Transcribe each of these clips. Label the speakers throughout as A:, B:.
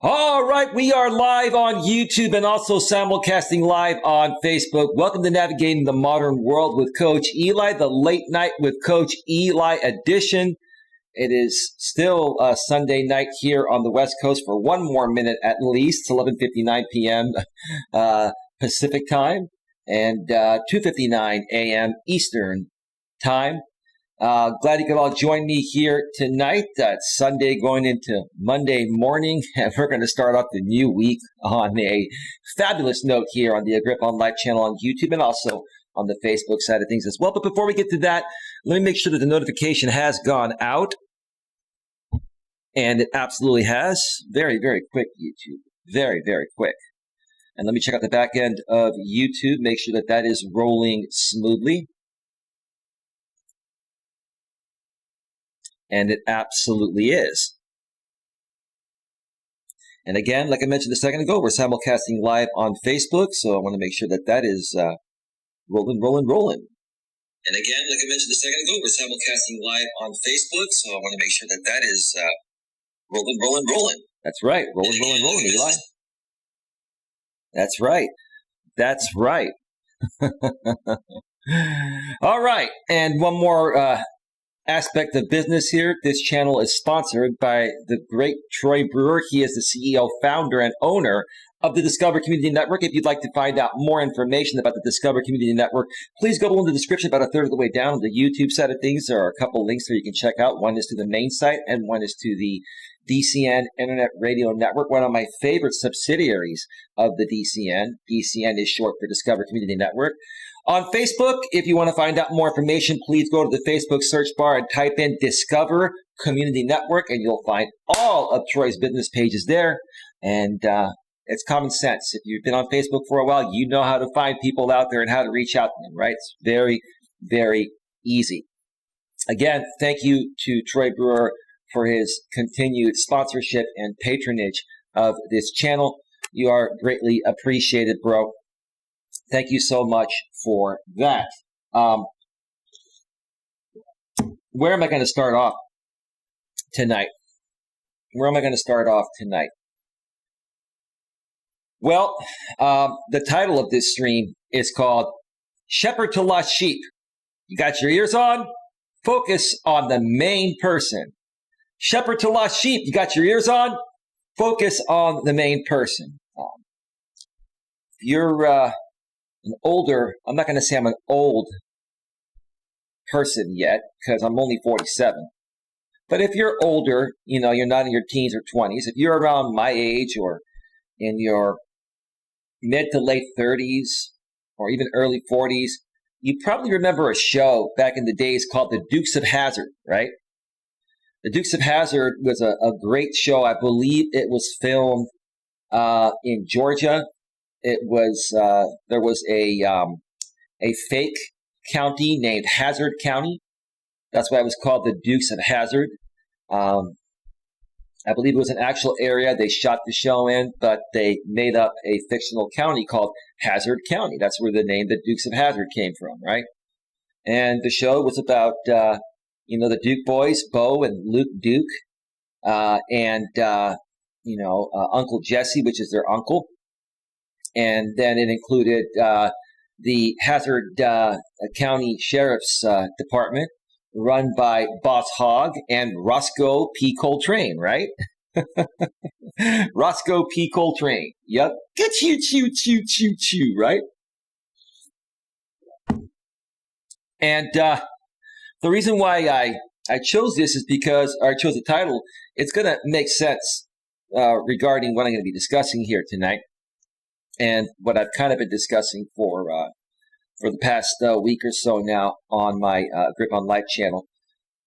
A: All right, we are live on YouTube and also simulcasting live on Facebook. Welcome to Navigating the Modern World with Coach Eli, the Late Night with Coach Eli edition. It is still Sunday night here on the West Coast for one more minute at least, 11:59 p.m. Pacific time and 2:59 a.m. Eastern time. Glad you could all join me here tonight. It's Sunday going into Monday morning, and we're going to start off the new week on a fabulous note here on the Grip on Life channel on YouTube and also on the Facebook side of things as well. But before we get to that, let me make sure that the notification has gone out. And it absolutely has. Very, very quick, YouTube. Very, very quick. And let me check out the back end of YouTube, make sure that that is rolling smoothly. And it absolutely is. And again, like I mentioned a second ago, we're simulcasting live on Facebook, so I want to make sure that that is rolling. And again, like I mentioned a second ago, we're simulcasting live on Facebook, so I want to make sure that that is rolling. That's right, rolling, Eli. That's right. All right, and one more aspect of business here. This channel is sponsored by the great Troy Brewer. He is the CEO, founder, and owner of the Discover Community Network. If you'd like to find out more information about the Discover Community Network, please go below in the description about a third of the way down on the YouTube side of things. There are a couple links there you can check out. One is to the main site and one is to the DCN Internet Radio Network, one of my favorite subsidiaries of the DCN. DCN is short for Discover Community Network. On Facebook, if you want to find out more information, please go to the Facebook search bar and type in Discover Community Network, and you'll find all of Troy's business pages there. And it's common sense. If you've been on Facebook for a while, you know how to find people out there and how to reach out to them, right? It's very, very easy. Again, thank you to Troy Brewer for his continued sponsorship and patronage of this channel. You are greatly appreciated, bro. Thank you so much for that. Where am I going to start off tonight? Well, the title of this stream is called Shepherd to Lost Sheep. You got your ears on? Focus on the main person. Shepherd to Lost Sheep. You got your ears on? Focus on the main person. If you're an older, I'm not going to say I'm an old person yet because I'm only 47. But if you're older, you know, you're not in your teens or 20s, if you're around my age or in your mid to late 30s or even early 40s, you probably remember a show back in the days called The Dukes of Hazzard, right? The Dukes of Hazzard was a great show. I believe it was filmed in Georgia. It was there was a fake county named Hazzard County. That's why it was called the Dukes of Hazzard. I believe it was an actual area they shot the show in, but they made up a fictional county called Hazzard County. That's where the name the Dukes of Hazzard came from, right? And the show was about the Duke boys, Bo and Luke Duke, and Uncle Jesse, which is their uncle. And then it included the Hazzard County Sheriff's Department, run by Boss Hogg and Roscoe P. Coltrane, right? Roscoe P. Coltrane. Yep. Choo, right? And the reason why I chose this is because, or I chose the title, it's going to make sense regarding what I'm going to be discussing here tonight. And what I've kind of been discussing for the past week or so now on my Grip on Life channel.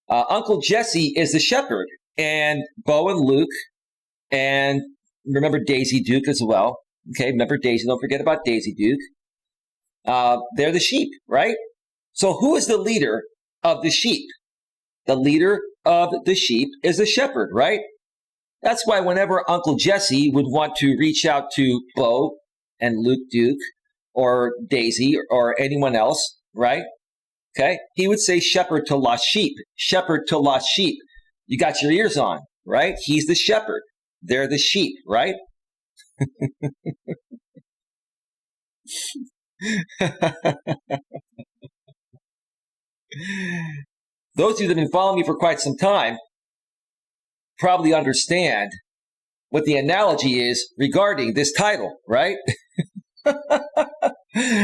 A: Uncle Jesse is the shepherd, and Bo and Luke, and remember Daisy Duke as well. Okay, remember Daisy. Don't forget about Daisy Duke. They're the sheep, right? So who is the leader of the sheep? The leader of the sheep is the shepherd, right? That's why whenever Uncle Jesse would want to reach out to Bo and Luke Duke or Daisy or anyone else, right? Okay, he would say shepherd to lost sheep, shepherd to lost sheep. You got your ears on, right? He's the shepherd. They're the sheep, right? Those of you that have been following me for quite some time probably understand what the analogy is regarding this title, right?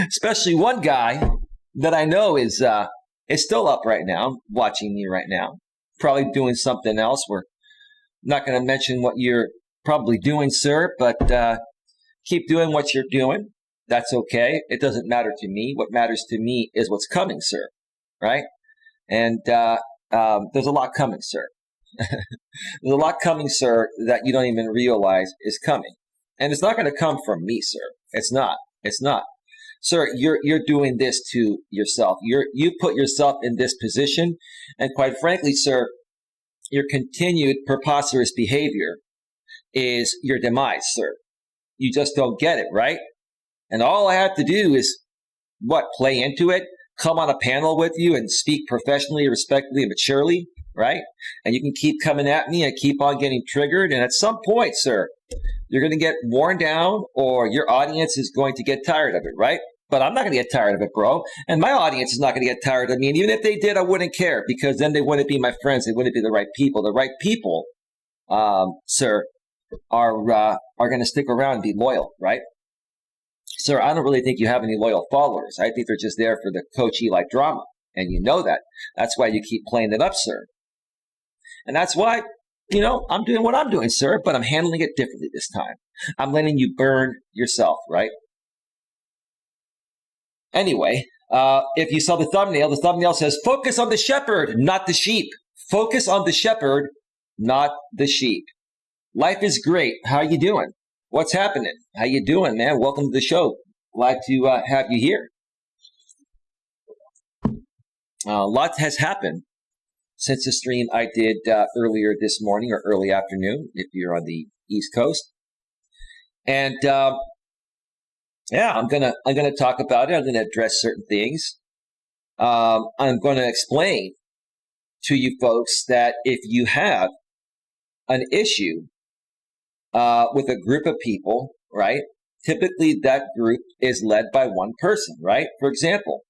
A: Especially one guy that I know is still up right now, watching me right now, probably doing something else. We're not going to mention what you're probably doing, sir, but keep doing what you're doing. That's okay. It doesn't matter to me. What matters to me is what's coming, sir, right? And there's a lot coming, sir. There's a lot coming, sir, that you don't even realize is coming. And it's not going to come from me, sir. It's not. It's not. Sir, you're doing this to yourself. You put yourself in this position. And quite frankly, sir, your continued preposterous behavior is your demise, sir. You just don't get it, right? And all I have to do is, play into it, come on a panel with you and speak professionally, respectfully, and maturely, right? And you can keep coming at me and keep on getting triggered. And at some point, sir, you're going to get worn down or your audience is going to get tired of it, right? But I'm not going to get tired of it, bro. And my audience is not going to get tired of me. And even if they did, I wouldn't care because then they wouldn't be my friends. They wouldn't be the right people. The right people, sir, are going to stick around and be loyal, right? Sir, I don't really think you have any loyal followers. I think they're just there for the Coach Eli drama. And you know that. That's why you keep playing it up, sir. And that's why, I'm doing what I'm doing, sir, but I'm handling it differently this time. I'm letting you burn yourself, right? Anyway, if you saw the thumbnail says, focus on the shepherd, not the sheep. Focus on the shepherd, not the sheep. Life is great. How you doing? What's happening? How you doing, man? Welcome to the show. Glad to have you here. A lot has happened since the stream I did earlier this morning or early afternoon, if you're on the East Coast. And I'm gonna talk about it. I'm gonna address certain things. I'm going to explain to you folks that if you have an issue with a group of people, right? Typically, that group is led by one person, right? For example,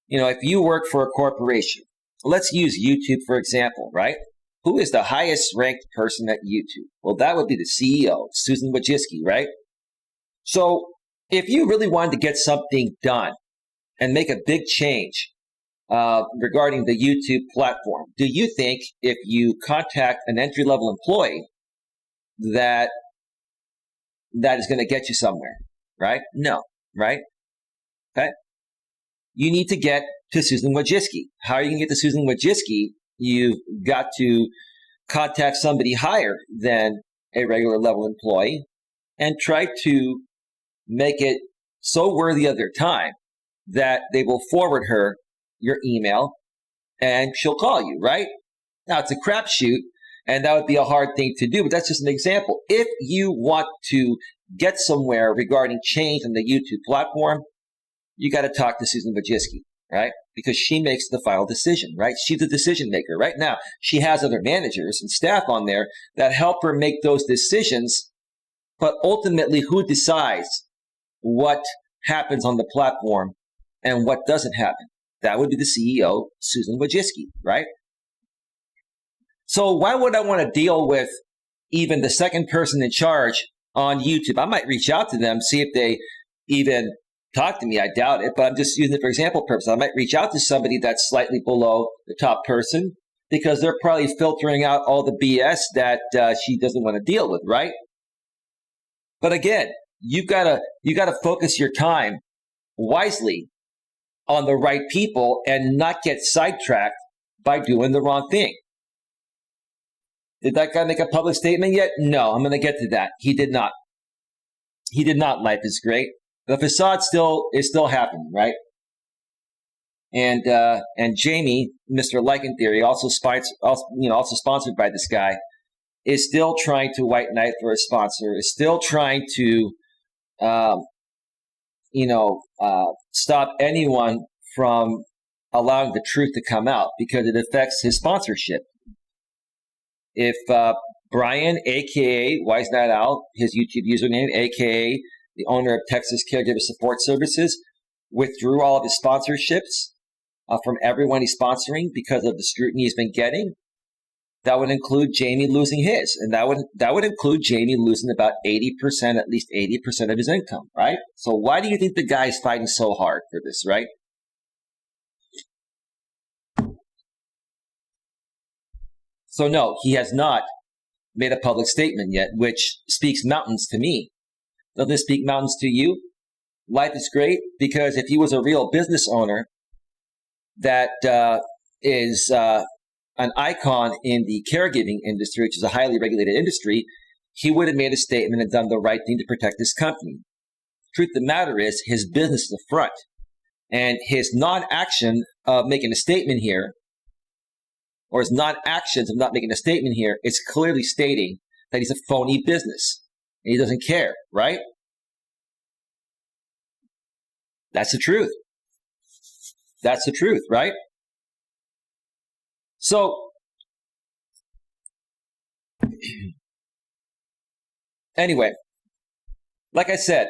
A: if you work for a corporation, let's use YouTube for example, right? Who is the highest ranked person at YouTube? Well, that would be the CEO, Susan Wojcicki, right? So if you really wanted to get something done and make a big change regarding the YouTube platform, do you think if you contact an entry-level employee that is going to get you somewhere, right? No, right? Okay. You need to get to Susan Wojcicki. How are you going to get to Susan Wojcicki? You've got to contact somebody higher than a regular level employee and try to make it so worthy of their time that they will forward her your email and she'll call you, right? Now, it's a crapshoot, and that would be a hard thing to do, but that's just an example. If you want to get somewhere regarding change on the YouTube platform, you got to talk to Susan Wojcicki, right? Because she makes the final decision, right? She's the decision maker. Right now, she has other managers and staff on there that help her make those decisions, but ultimately, who decides what happens on the platform and what doesn't happen? That would be the CEO, Susan Wojcicki, right? So why would I want to deal with even the second person in charge on YouTube? I might reach out to them, see if they even talk to me. I doubt it, but I'm just using it for example purposes. I might reach out to somebody that's slightly below the top person because they're probably filtering out all the BS that she doesn't want to deal with, right? But again, you gotta focus your time wisely on the right people and not get sidetracked by doing the wrong thing. Did that guy make a public statement yet? No, I'm going to get to that. He did not. He did not. Life is great. The facade is still happening, right? And Jamie, Mr. Lycan Theory, also sponsored by this guy, is still trying to white knight for a sponsor. Is still trying to, stop anyone from allowing the truth to come out because it affects his sponsorship. If Brian, aka Wise Night Owl, his YouTube username, aka the owner of Texas Caregiver Support Services, withdrew all of his sponsorships from everyone he's sponsoring because of the scrutiny he's been getting. That would include Jamie losing his, and that would include Jamie losing about 80%, at least 80% of his income, right? So why do you think the guy's fighting so hard for this, right? So no, he has not made a public statement yet, which speaks mountains to me. Does this speak mountains to you? Life is great because if he was a real business owner that is an icon in the caregiving industry, which is a highly regulated industry, he would have made a statement and done the right thing to protect his company. Truth of the matter is, his business is the front. And his non-action of making a statement here, or his non-actions of not making a statement here, is clearly stating that he's a phony business. And he doesn't care, right? That's the truth. That's the truth, right? So, anyway, like I said,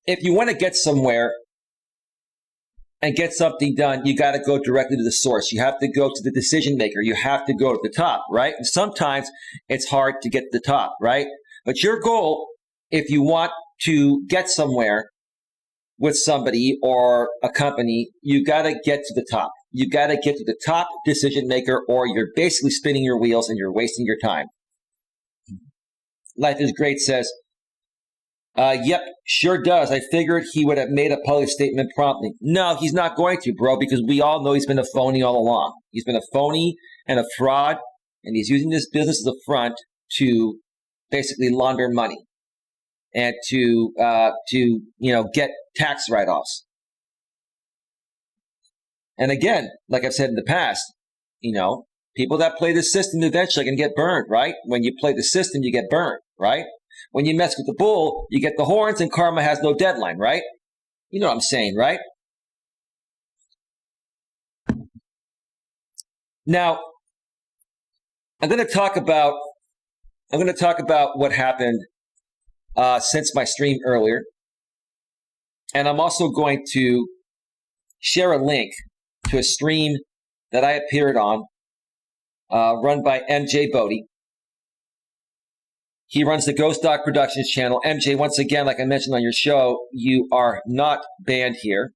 A: if you want to get somewhere and get something done, you got to go directly to the source. You have to go to the decision maker. You have to go to the top, right? And sometimes it's hard to get to the top, right? But your goal, if you want to get somewhere with somebody or a company, you got to get to the top. You got to get to the top decision maker, or you're basically spinning your wheels and you're wasting your time. Life is Great says, yep, sure does. I figured he would have made a public statement promptly. No, he's not going to, bro, because we all know he's been a phony all along. He's been a phony and a fraud, and he's using this business as a front to basically launder money and to get tax write-offs. And again, like I've said in the past, people that play the system eventually can get burned, right? When you play the system, you get burned, right? When you mess with the bull, you get the horns, and karma has no deadline, right? You know what I'm saying, right? Now, I'm going to talk about what happened since my stream earlier, and I'm also going to share a link to a stream that I appeared on, run by MJ Bodie. He runs the Ghost Dawg Productions channel. MJ, once again, like I mentioned on your show, you are not banned here.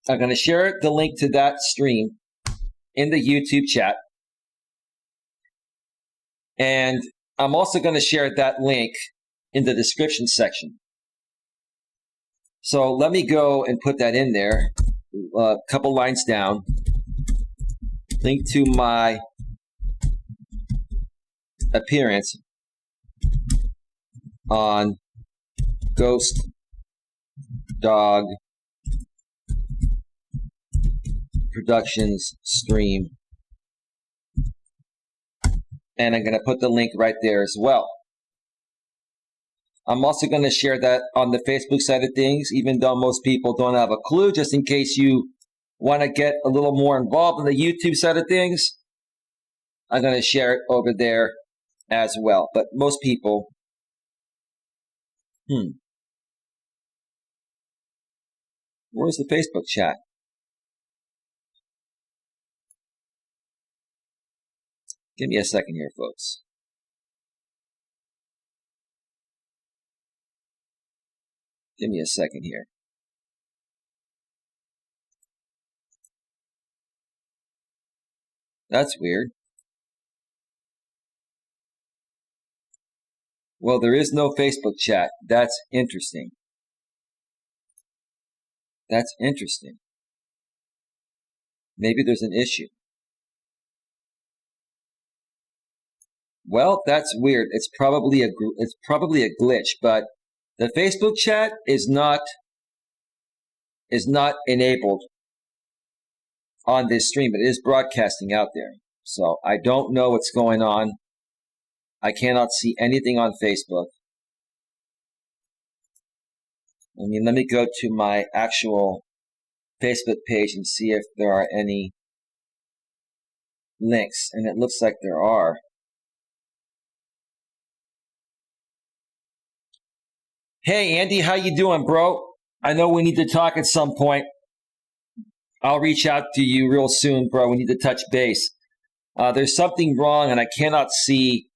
A: I'm going to share the link to that stream in the YouTube chat. And I'm also going to share that link in the description section. So let me go and put that in there. A couple lines down. Link to my appearance on Ghost Dawg Productions stream. And I'm going to put the link right there as well. I'm also going to share that on the Facebook side of things, even though most people don't have a clue, just in case you want to get a little more involved in the YouTube side of things. I'm going to share it over there as well. But most people, where's the Facebook chat? Give me a second here, folks. Give me a second here. That's weird. Well, there is no Facebook chat. That's interesting. That's interesting. Maybe there's an issue. Well, that's weird. It's probably a glitch, but the Facebook chat is not enabled on this stream. It is broadcasting out there. So I don't know what's going on. I cannot see anything on Facebook. Let me go to my actual Facebook page and see if there are any links. And it looks like there are. Hey, Andy, how you doing, bro? I know we need to talk at some point. I'll reach out to you real soon, bro. We need to touch base. There's something wrong, and I cannot see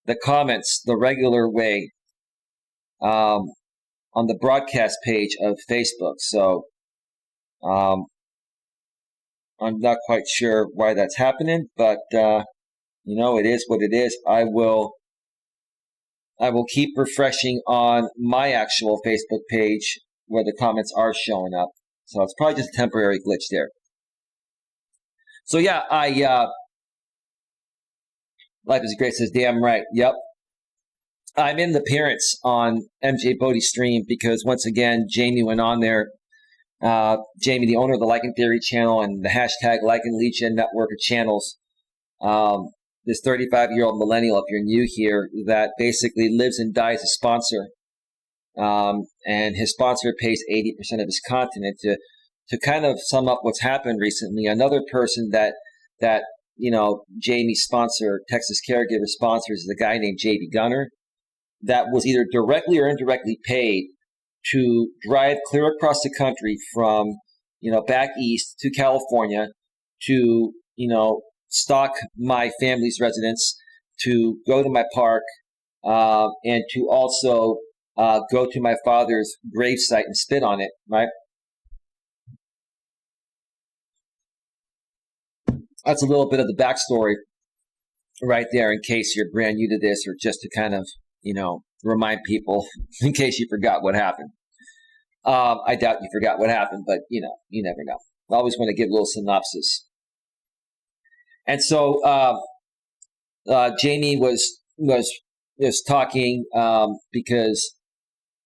A: the comments the regular way on the broadcast page of Facebook. So I'm not quite sure why that's happening, but it is what it is. I will keep refreshing on my actual Facebook page where the comments are showing up. So it's probably just a temporary glitch there. So yeah, Life is Great says, damn right. Yep. I'm in the appearance on MJ Bodie's stream because once again, Jamie went on there. Jamie, the owner of the Like and Theory channel and the hashtag Like and Legion network of channels. This 35-year-old millennial, if you're new here, that basically lives and dies a sponsor. And his sponsor pays 80% of his content. And to kind of sum up what's happened recently, another person that Jamie's sponsor, Texas Caregiver sponsors, is a guy named J.B. Gunner that was either directly or indirectly paid to drive clear across the country from, back east to California to, stalk my family's residence, to go to my park, and to also go to my father's gravesite and spit on it, right? That's a little bit of the backstory right there in case you're brand new to this or just to kind of, remind people in case you forgot what happened. I doubt you forgot what happened, but, you never know. I always want to give a little synopsis. And so Jamie was talking because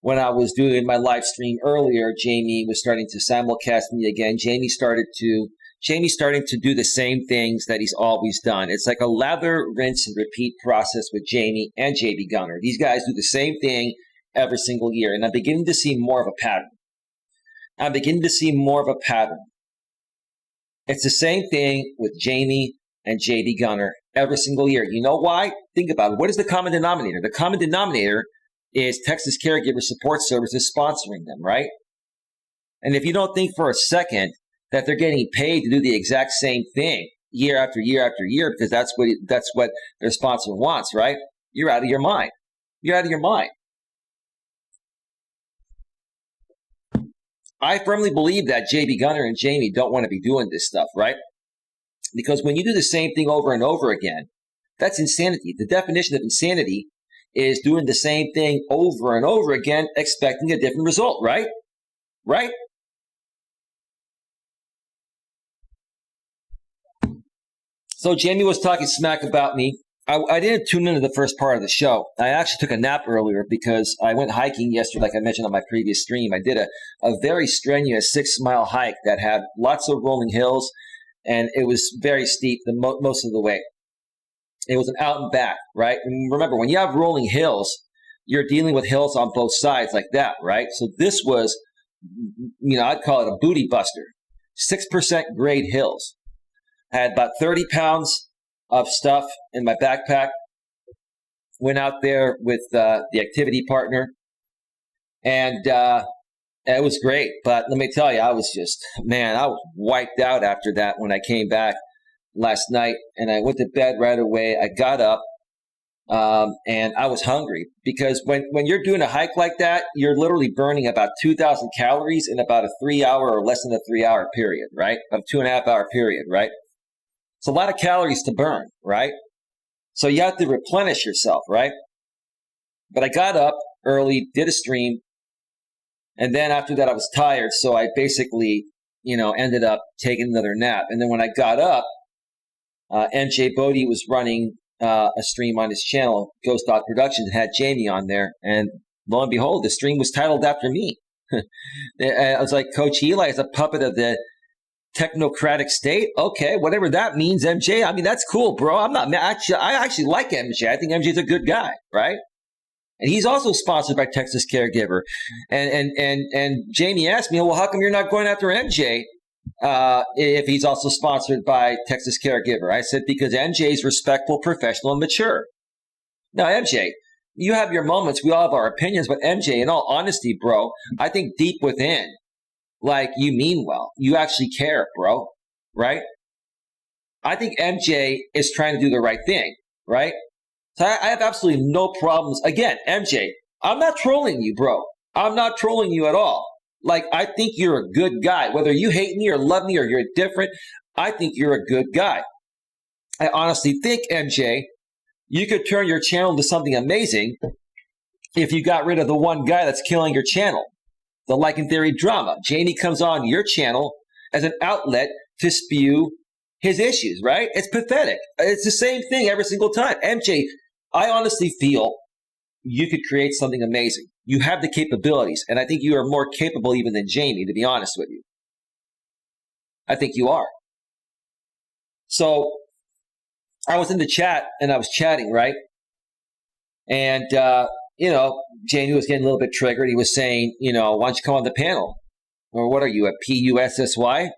A: when I was doing my live stream earlier, Jamie was starting to simulcast me again. Jamie's starting to do the same things that he's always done. It's like a lather, rinse, and repeat process with Jamie and JB Gunner. These guys do the same thing every single year, and I'm beginning to see more of a pattern. It's the same thing with Jamie and JB Gunner every single year. You know why? Think about it. What is the common denominator? The common denominator is Texas Caregiver Support Services sponsoring them, right? And if you don't think for a second that they're getting paid to do the exact same thing year after year after year because that's what their sponsor wants, right? You're out of your mind. I firmly believe that JB Gunner and Jamie don't want to be doing this stuff, right? Because when you do the same thing over and over again, that's insanity. The definition of insanity is doing the same thing over and over again, expecting a different result, right? Right? So Jamie was talking smack about me. I didn't tune into the first part of the show. I actually took a nap earlier because I went hiking yesterday, like I mentioned on my previous stream. I did a very strenuous 6-mile hike that had lots of rolling hills, and it was very steep most of the way. It was an out and back, right? And remember, when you have rolling hills, you're dealing with hills on both sides like that, right? So this was, I'd call it a booty buster. 6% grade hills. I had about 30 pounds of stuff in my backpack. Went out there with the activity partner, and it was great. But let me tell you, I was wiped out after that when I came back last night, and I went to bed right away. I got up, and I was hungry because when you're doing a hike like that, you're literally burning about 2,000 calories in about a 3-hour or less than a 3-hour period, right? A 2.5-hour period, right? It's a lot of calories to burn, right? So you have to replenish yourself, right? But I got up early, did a stream, and then after that I was tired, so I basically, ended up taking another nap. And then when I got up, MJ Bodie was running a stream on his channel, Ghost Dawg Productions, and had Jamie on there. And lo and behold, the stream was titled after me. I was like, Coach Eli is a puppet of the technocratic state. Okay, whatever that means, MJ. I mean, that's cool, bro. I actually like MJ. I think MJ's a good guy, right? And he's also sponsored by Texas Caregiver. And Jamie asked me, well, how come you're not going after MJ if he's also sponsored by Texas Caregiver? I said, because MJ is respectful, professional, and mature. Now, MJ, You have your moments. We all have our opinions. But MJ, in all honesty, bro, I think deep within, like, you mean well. You actually care, bro. Right? I think MJ is trying to do the right thing. Right? So I have absolutely no problems. Again, MJ, I'm not trolling you, bro. I'm not trolling you at all. Like, I think you're a good guy. Whether you hate me or love me or you're different, I think you're a good guy. I honestly think, MJ, you could turn your channel into something amazing if you got rid of the one guy that's killing your channel, the Like and Theory drama. Jamie comes on your channel as an outlet to spew his issues, right? It's pathetic. It's the same thing every single time. MJ, I honestly feel you could create something amazing. You have the capabilities, and I think you are more capable even than Jamie, to be honest with you. I think you are. So I was in the chat, and I was chatting, right? And, Jamie was getting a little bit triggered. He was saying, why don't you come on the panel? Or what are you, a PUSSY?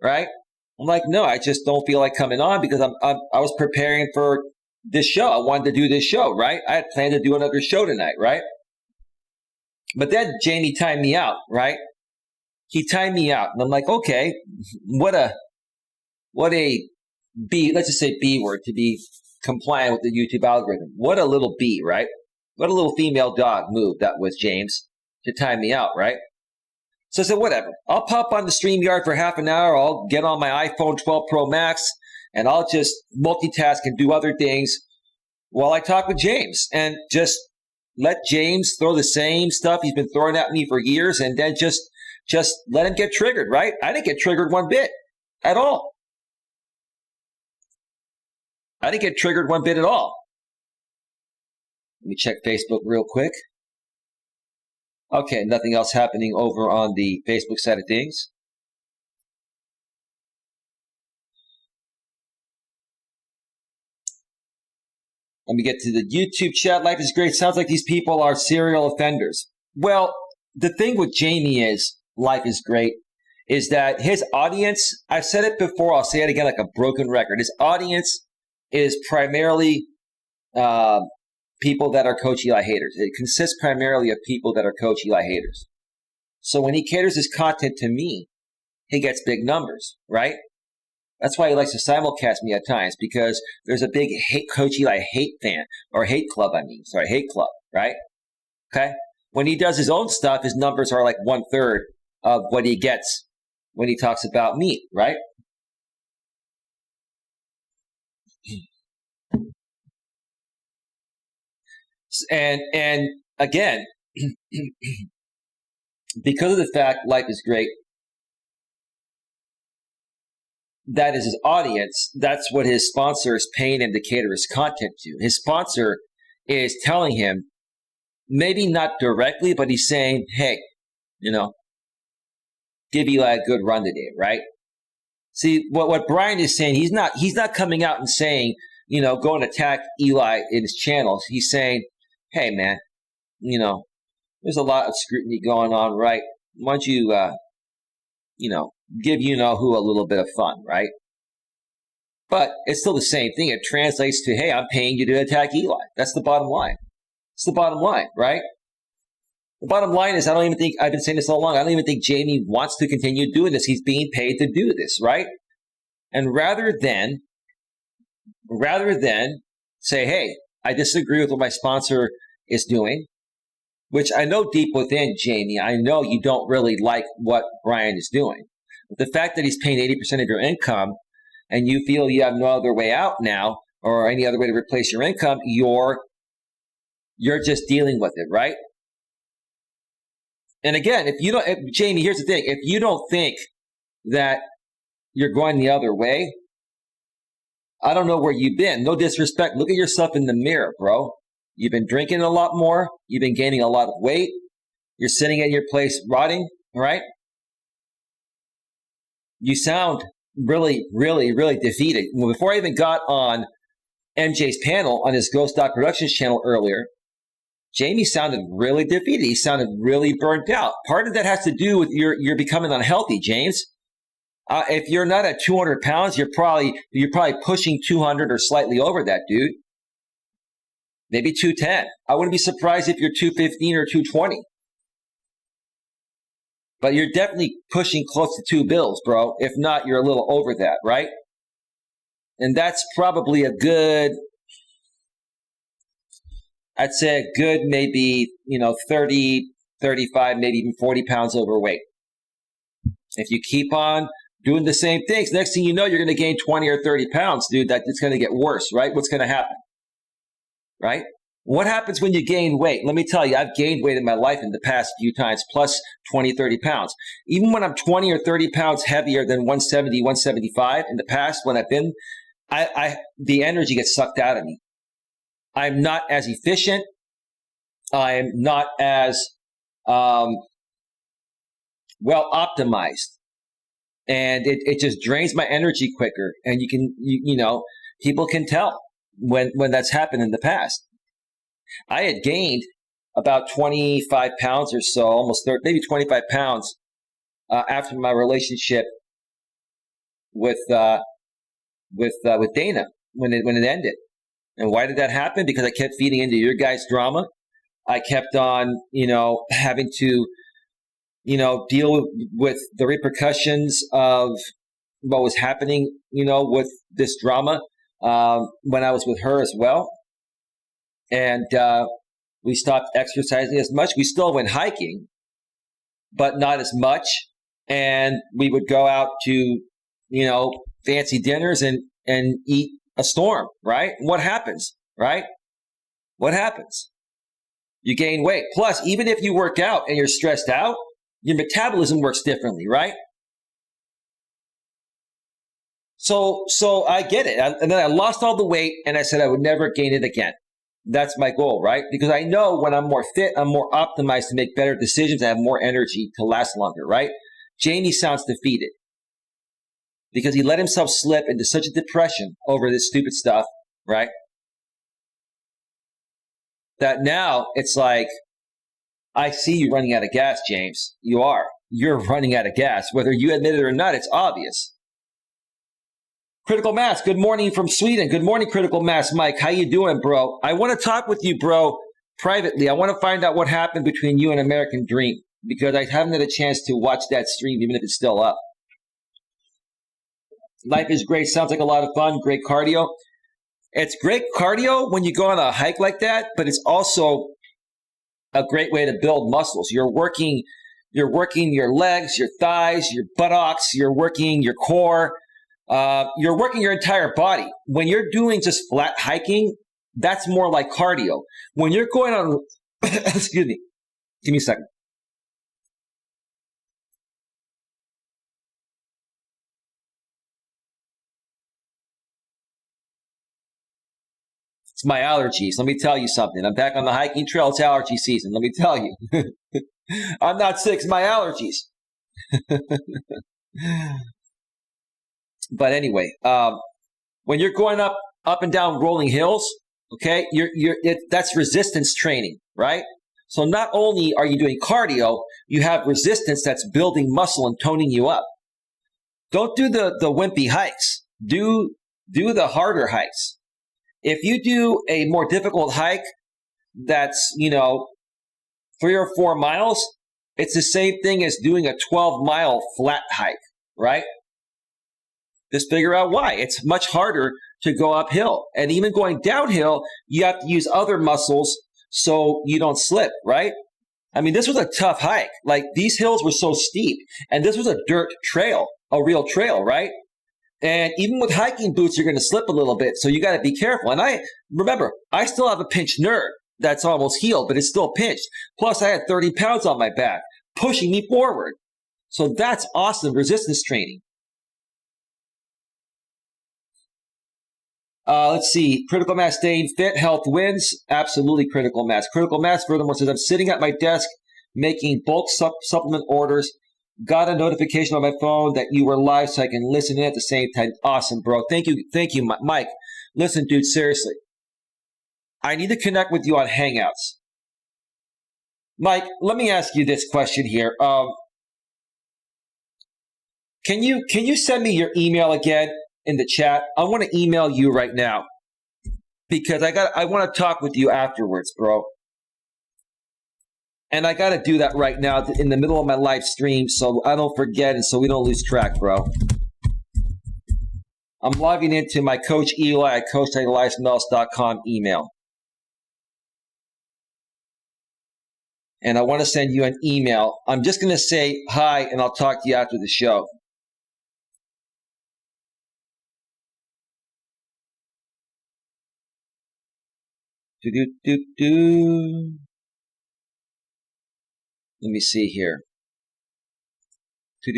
A: Right? I'm like, no, I just don't feel like coming on because I was preparing for this show. I wanted to do this show, right? I had planned to do another show tonight, right? But then Jamie timed me out, right? He timed me out. And I'm like, okay, what a B, let's just say B word to be compliant with the YouTube algorithm. What a little B, right? What a little female dog move that was, James, to time me out, right? So I said, whatever. I'll pop on the StreamYard for half an hour. I'll get on my iPhone 12 Pro Max, and I'll just multitask and do other things while I talk with James. And just let James throw the same stuff he's been throwing at me for years, and then just let him get triggered, right? I didn't get triggered one bit at all. I didn't get triggered one bit at all. Let me check Facebook real quick. Okay, nothing else happening over on the Facebook side of things. Let me get to the YouTube chat. Life is great. Sounds like these people are serial offenders. Well, the thing with Jamie is, life is great, is that his audience, I've said it before, I'll say it again like a broken record. His audience is primarily people that are Coach Eli haters. It consists primarily of people that are Coach Eli haters. So when he caters his content to me, he gets big numbers, right? That's why he likes to simulcast me at times, because there's a big Coach Eli hate club, right? Okay? When he does his own stuff, his numbers are like 1/3 of what he gets when he talks about me, right? And again, because of the fact life is great, that is his audience. That's what his sponsor is paying him to cater his content to. His sponsor is telling him, maybe not directly, but he's saying, hey, give Eli a good run today, right? See, what Brian is saying, he's not coming out and saying, go and attack Eli in his channels. He's saying, hey, man, there's a lot of scrutiny going on, right? Why don't you, give who a little bit of fun, right? But it's still the same thing. It translates to, hey, I'm paying you to attack Eli. That's the bottom line. It's the bottom line, right? The bottom line is, I don't even think, I've been saying this all along, I don't even think Jamie wants to continue doing this. He's being paid to do this, right? And rather than say, hey, I disagree with what my sponsor is doing, which I know deep within, Jamie, I know you don't really like what Brian is doing. But the fact that he's paying 80% of your income and you feel you have no other way out now or any other way to replace your income, you're just dealing with it, right? And again, Jamie, here's the thing. If you don't think that you're going the other way, I don't know where you've been. No disrespect. Look at yourself in the mirror, bro. You've been drinking a lot more. You've been gaining a lot of weight. You're sitting in your place rotting, right? You sound really, really, really defeated. Well, before I even got on MJ's panel on his Ghost Dawg Productions channel earlier, Jamie sounded really defeated. He sounded really burnt out. Part of that has to do with you're becoming unhealthy, James. If you're not at 200 pounds, you're probably pushing 200 or slightly over that, dude. maybe 210. I wouldn't be surprised if you're 215 or 220. But you're definitely pushing close to 2 bills, bro. If not, you're a little over that, right? And that's probably a good, I'd say a good maybe, 30, 35, maybe even 40 pounds overweight. If you keep on doing the same things, next thing you know, you're going to gain 20 or 30 pounds, dude. It's going to get worse, right? What's going to happen, right? What happens when you gain weight? Let me tell you, I've gained weight in my life in the past few times, plus 20, 30 pounds. Even when I'm 20 or 30 pounds heavier than 170, 175 in the past, when I've been, the energy gets sucked out of me. I'm not as efficient. I'm not as well optimized. And it just drains my energy quicker. And people can tell when that's happened in the past. I had gained about 25 pounds or so, almost 30, maybe 25 pounds after my relationship with Dana when it ended. And why did that happen? Because I kept feeding into your guys' drama. I kept on, having to, deal with the repercussions of what was happening, with this drama when I was with her as well. And we stopped exercising as much. We still went hiking, but not as much. And we would go out to, fancy dinners and eat a storm, right? What happens, right? What happens? You gain weight. Plus, even if you work out and you're stressed out, your metabolism works differently, right? So I get it. And then I lost all the weight and I said I would never gain it again. That's my goal, right? Because I know when I'm more fit, I'm more optimized to make better decisions. I have more energy to last longer, right? Jamie sounds defeated because he let himself slip into such a depression over this stupid stuff, right? That now it's like, I see you running out of gas, James. You are. You're running out of gas. Whether you admit it or not, it's obvious. Critical Mass, good morning from Sweden. Good morning, Critical Mass. Mike, how you doing, bro? I want to talk with you, bro, privately. I want to find out what happened between you and American Dream because I haven't had a chance to watch that stream, even if it's still up. Life is great. Sounds like a lot of fun. Great cardio. It's great cardio when you go on a hike like that, but it's also a great way to build muscles. You're working your legs, your thighs, your buttocks. You're working your core. You're working your entire body. When you're doing just flat hiking, that's more like cardio. When you're going on, excuse me, give me a second. It's my allergies. Let me tell you something. I'm back on the hiking trail. It's allergy season. Let me tell you. I'm not sick. It's my allergies. But anyway, when you're going up and down rolling hills, okay, that's resistance training, right? So not only are you doing cardio, you have resistance that's building muscle and toning you up. Don't do the wimpy hikes. Do the harder hikes. If you do a more difficult hike that's, 3 or 4 miles, it's the same thing as doing a 12-mile flat hike, right? Just figure out why. It's much harder to go uphill. And even going downhill, you have to use other muscles so you don't slip, right? I mean, this was a tough hike. Like, these hills were so steep. And this was a dirt trail, a real trail, right? And even with hiking boots, you're going to slip a little bit. So you got to be careful. And I still have a pinched nerve that's almost healed, but it's still pinched. Plus, I had 30 pounds on my back, pushing me forward. So that's awesome resistance training. Let's see. Critical Mass staying fit, health wins. Absolutely Critical Mass. Critical Mass, furthermore, says, I'm sitting at my desk making bulk supplement orders. Got a notification on my phone that you were live so I can listen in at the same time. Awesome, bro. Thank you, Mike. Listen, dude, seriously. I need to connect with you on Hangouts. Mike, let me ask you this question here. Can you send me your email again in the chat? I want to email you right now. because I want to talk with you afterwards, bro. And I got to do that right now in the middle of my live stream so I don't forget and so we don't lose track, bro. I'm logging into my Coach Eli at coacheli@eliasmelas.com email. And I want to send you an email. I'm just going to say hi, and I'll talk to you after the show. Let me see here. Let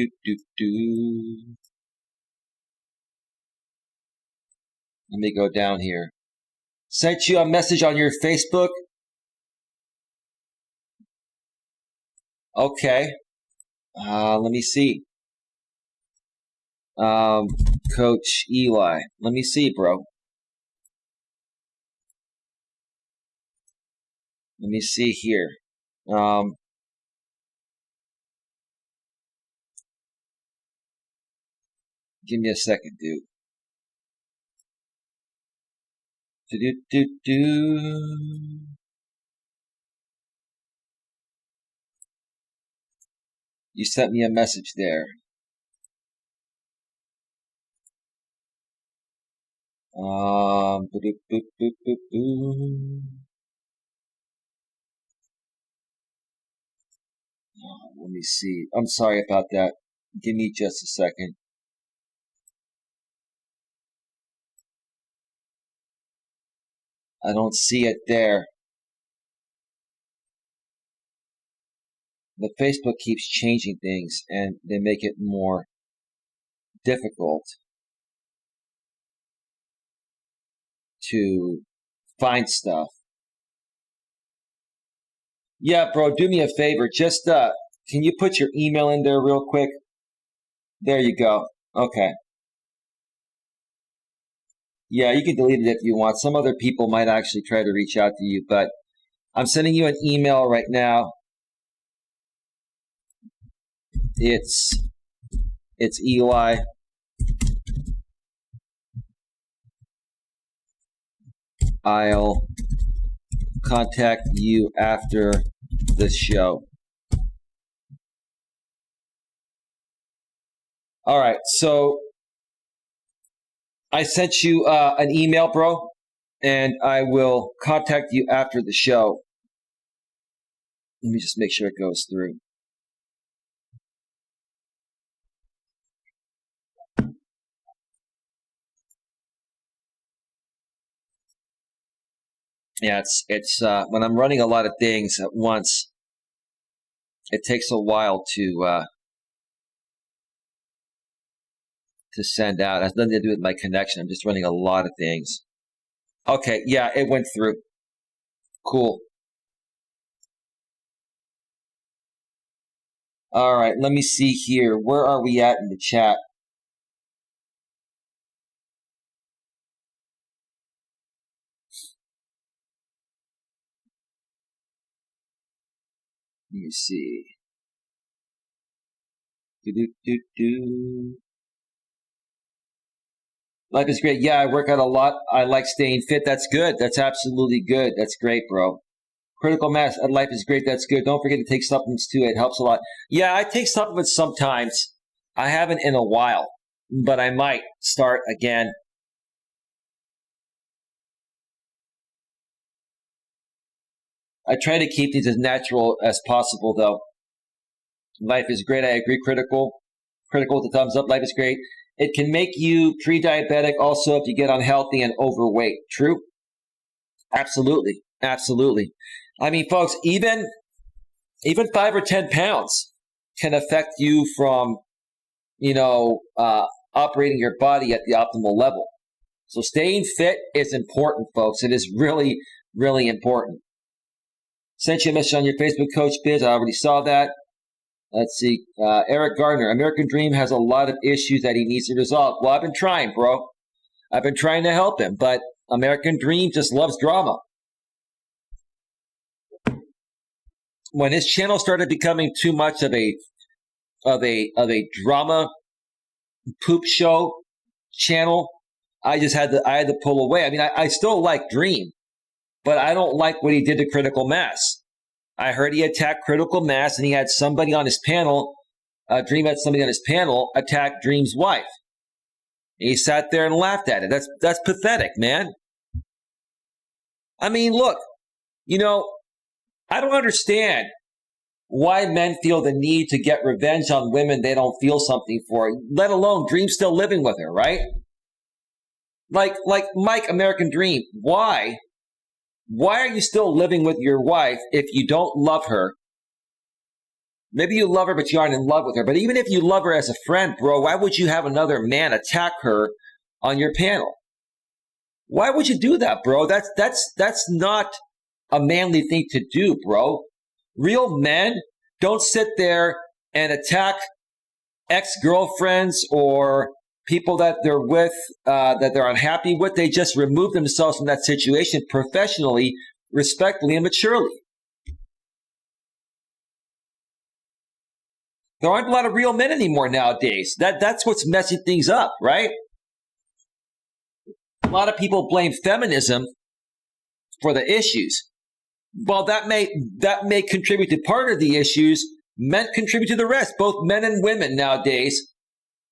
A: me go down here. Sent you a message on your Facebook. Okay. Let me see. Coach Eli. Let me see, bro. Let me see here. Give me a second, dude. You sent me a message there. Let me see. I'm sorry about that. Give me just a second. I don't see it there. The Facebook keeps changing things and they make it more difficult to find stuff. Yeah, bro, do me a favor. Just can you put your email in there real quick? There you go. Okay. Yeah, you can delete it if you want. Some other people might actually try to reach out to you, but I'm sending you an email right now. It's Eli. I'll contact you after this show. All right, so I sent you an email, bro, and I will contact you after the show. Let me just make sure it goes through. Yeah, it's when I'm running a lot of things at once, it takes a while to send out. It has nothing to do with my connection. I'm just running a lot of things. Okay, yeah, it went through. Cool. All right, let me see here. Where are we at in the chat? Let me see. Life is great. Yeah, I work out a lot. I like staying fit. That's good. That's absolutely good. That's great, bro. Critical mass. Life is great. That's good. Don't forget to take supplements too. It helps a lot. Yeah, I take supplements sometimes. I haven't in a while, but I might start again. I try to keep these as natural as possible, though. Life is great. I agree. Critical with the thumbs up. Life is great. It can make you pre-diabetic also if you get unhealthy and overweight. True? Absolutely. Absolutely. I mean, folks, even 5 or 10 pounds can affect you from, operating your body at the optimal level. So staying fit is important, folks. It is really, really important. Sent you a message on your Facebook, Coach Biz. I already saw that. Let's see. Eric Gardner, American Dream has a lot of issues that he needs to resolve. Well, I've been trying, bro. I've been trying to help him, but American Dream just loves drama. When his channel started becoming too much of a drama poop show channel, I had to pull away. I mean, I still like Dream, but I don't like what he did to Critical Mass. I heard he attacked Critical Mass, and he had somebody on his panel. Dream had somebody on his panel attack Dream's wife. And he sat there and laughed at it. That's pathetic, man. I mean, look, I don't understand why men feel the need to get revenge on women they don't feel something for, let alone Dream still living with her, right? Like Mike, American Dream, why are you still living with your wife if you don't love her? Maybe you love her, but you aren't in love with her. But even if you love her as a friend, bro, why would you have another man attack her on your panel? Why would you do that, bro? That's not a manly thing to do, bro. Real men don't sit there and attack ex-girlfriends or people that they're with, that they're unhappy with. They just remove themselves from that situation professionally, respectfully, and maturely. There aren't a lot of real men anymore nowadays. That's what's messing things up, right? A lot of people blame feminism for the issues. Well, that may contribute to part of the issues. Men contribute to the rest. Both men and women nowadays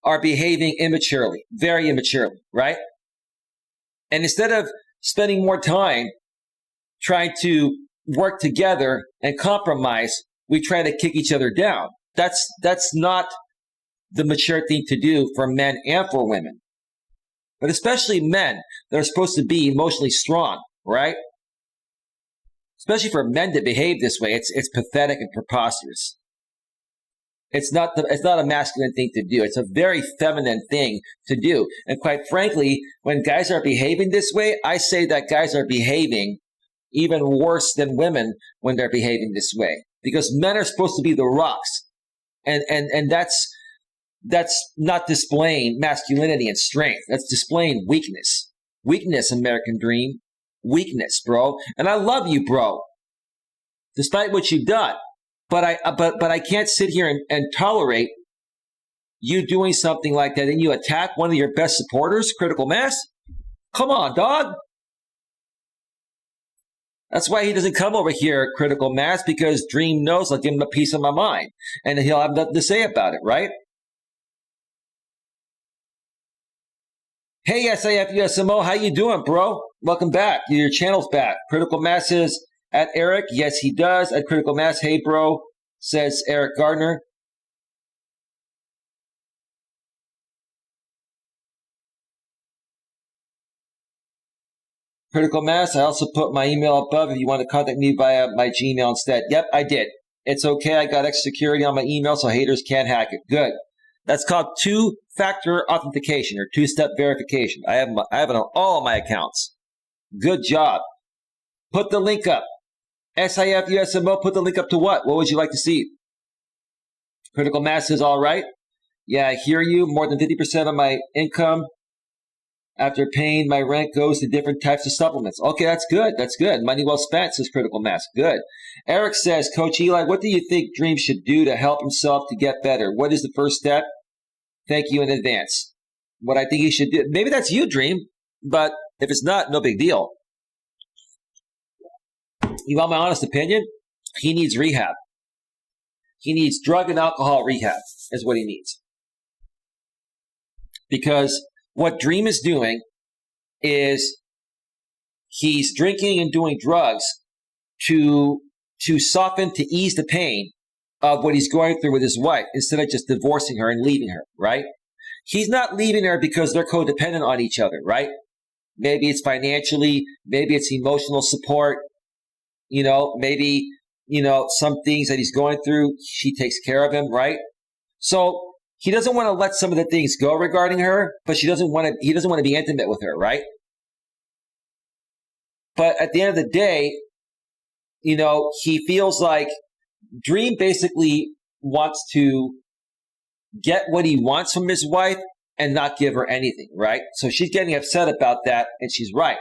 A: are behaving immaturely, very immaturely, right? And instead of spending more time trying to work together and compromise, we try to kick each other down. That's not the mature thing to do for men and for women. But especially men that are supposed to be emotionally strong, right? Especially for men to behave this way, it's pathetic and preposterous. It's not a masculine thing to do. It's a very feminine thing to do. And quite frankly, when guys are behaving this way, I say that guys are behaving even worse than women when they're behaving this way. Because men are supposed to be the rocks. And that's not displaying masculinity and strength. That's displaying weakness. Weakness, American Dream. Weakness, bro. And I love you, bro. Despite what you've done. But I can't sit here and tolerate you doing something like that and you attack one of your best supporters, Critical Mass? Come on, dog. That's why he doesn't come over here, Critical Mass, because Dream knows I'll give him a piece of my mind. And he'll have nothing to say about it, right? Hey, SIFUSMO, how you doing, bro? Welcome back. Your channel's back. Critical Mass says, at Eric, yes, he does. At Critical Mass, hey, bro, says Eric Gardner. Critical Mass, I also put my email above if you want to contact me via my Gmail instead. Yep, I did. It's okay. I got extra security on my email so haters can't hack it. Good. That's called two-factor authentication or two-step verification. I have it on all of my accounts. Good job. Put the link up. SIFUSMO, put the link up to what? What would you like to see? Critical Mass is all right. Yeah, I hear you. More than 50% of my income after paying my rent goes to different types of supplements. Okay, that's good. That's good. Money well spent, says Critical Mass. Good. Eric says, Coach Eli, what do you think Dream should do to help himself to get better? What is the first step? Thank you in advance. What I think he should do. Maybe that's you, Dream. But if it's not, no big deal. You want my honest opinion? He needs rehab. He needs drug and alcohol rehab is what he needs. Because what Dream is doing is he's drinking and doing drugs to soften, to ease the pain of what he's going through with his wife instead of just divorcing her and leaving her, right? He's not leaving her because they're codependent on each other, right? Maybe it's financially, maybe it's emotional support, maybe, some things that he's going through, she takes care of him, right? So he doesn't want to let some of the things go regarding her, but he doesn't want to be intimate with her, right? But at the end of the day, he feels like Dream basically wants to get what he wants from his wife and not give her anything, right? So she's getting upset about that, and she's right.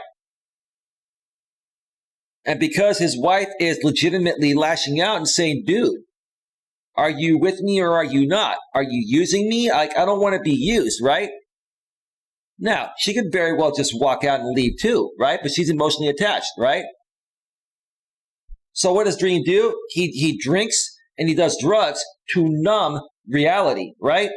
A: And because his wife is legitimately lashing out and saying, dude, are you with me or are you not? Are you using me? I don't want to be used, right? Now, she could very well just walk out and leave too, right? But she's emotionally attached, right? So what does Dream do? He drinks and he does drugs to numb reality, right?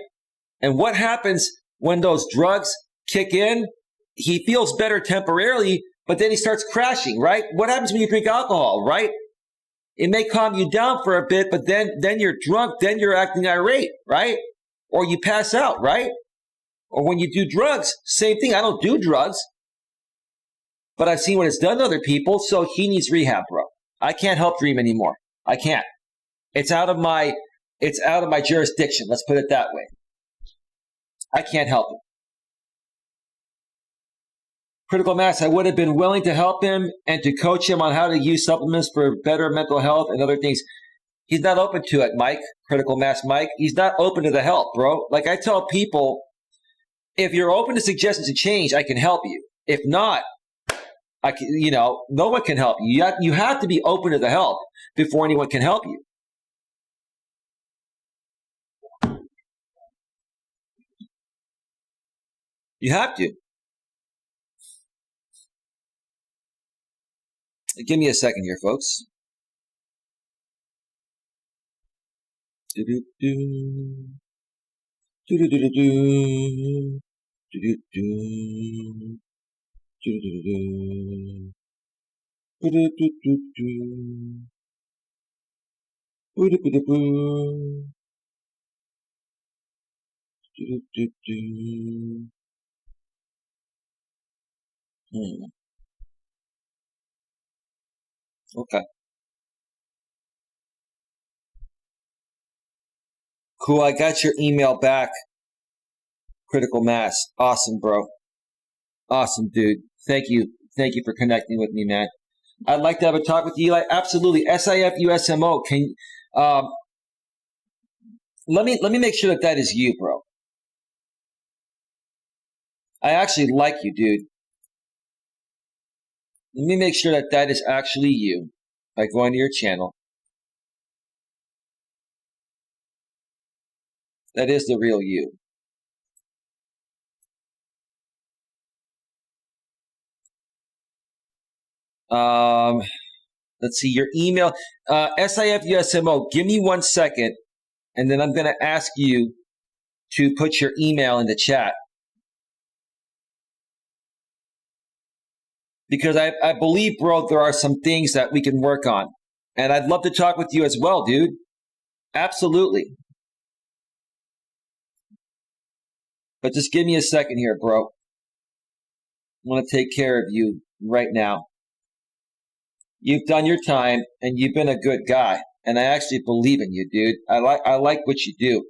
A: And what happens when those drugs kick in? He feels better temporarily, but then he starts crashing, right? What happens when you drink alcohol, right? It may calm you down for a bit, but then you're drunk, then you're acting irate, right? Or you pass out, right? Or when you do drugs, same thing. I don't do drugs, but I've seen what it's done to other people, so he needs rehab, bro. I can't help Dream anymore. I can't. It's out of my jurisdiction. Let's put it that way. I can't help him. Critical Mass, I would have been willing to help him and to coach him on how to use supplements for better mental health and other things. He's not open to it, Mike. Critical Mass Mike. He's not open to the help, bro. Like I tell people, if you're open to suggestions to change, I can help you. If not, I can, no one can help you. You have to be open to the help before anyone can help you. You have to. Give me a second here, folks. Do-do-do. Do-do-do-do-do. Do-do-do. Do-do-do-do. Do-do-do-do-do. Do-do-do-do-do. Do-do-do-do. Okay. Cool. I got your email back. Critical Mass. Awesome, bro. Awesome, dude. Thank you. Thank you for connecting with me, man. I'd like to have a talk with Eli. Absolutely. SIFUSMO. Let me make sure that is you, bro. I actually like you, dude. Let me make sure that is actually you by going to your channel. That is the real you. Let's see, your email, SIFUSMO, give me 1 second, and then I'm going to ask you to put your email in the chat. Because I believe, bro, there are some things that we can work on. And I'd love to talk with you as well, dude. Absolutely. But just give me a second here, bro. I want to take care of you right now. You've done your time, and you've been a good guy. And I actually believe in you, dude. I like what you do.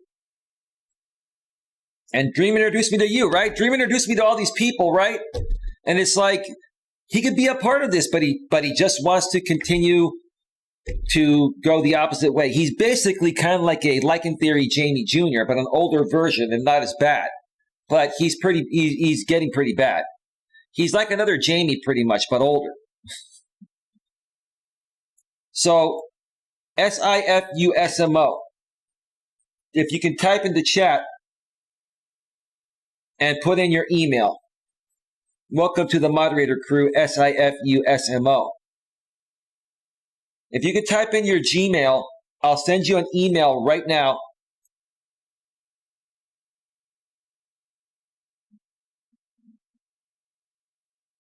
A: And Dream introduced me to you, right? Dream introduced me to all these people, right? And it's like, he could be a part of this, but he just wants to continue to go the opposite way. He's basically kind of like a Lycan Theory Jamie Jr., but an older version and not as bad. But he's getting pretty bad. He's like another Jamie pretty much, but older. So, SIFUSMO. If you can type in the chat and put in your email. Welcome to the moderator crew, SIFUSMO. If you could type in your Gmail, I'll send you an email right now.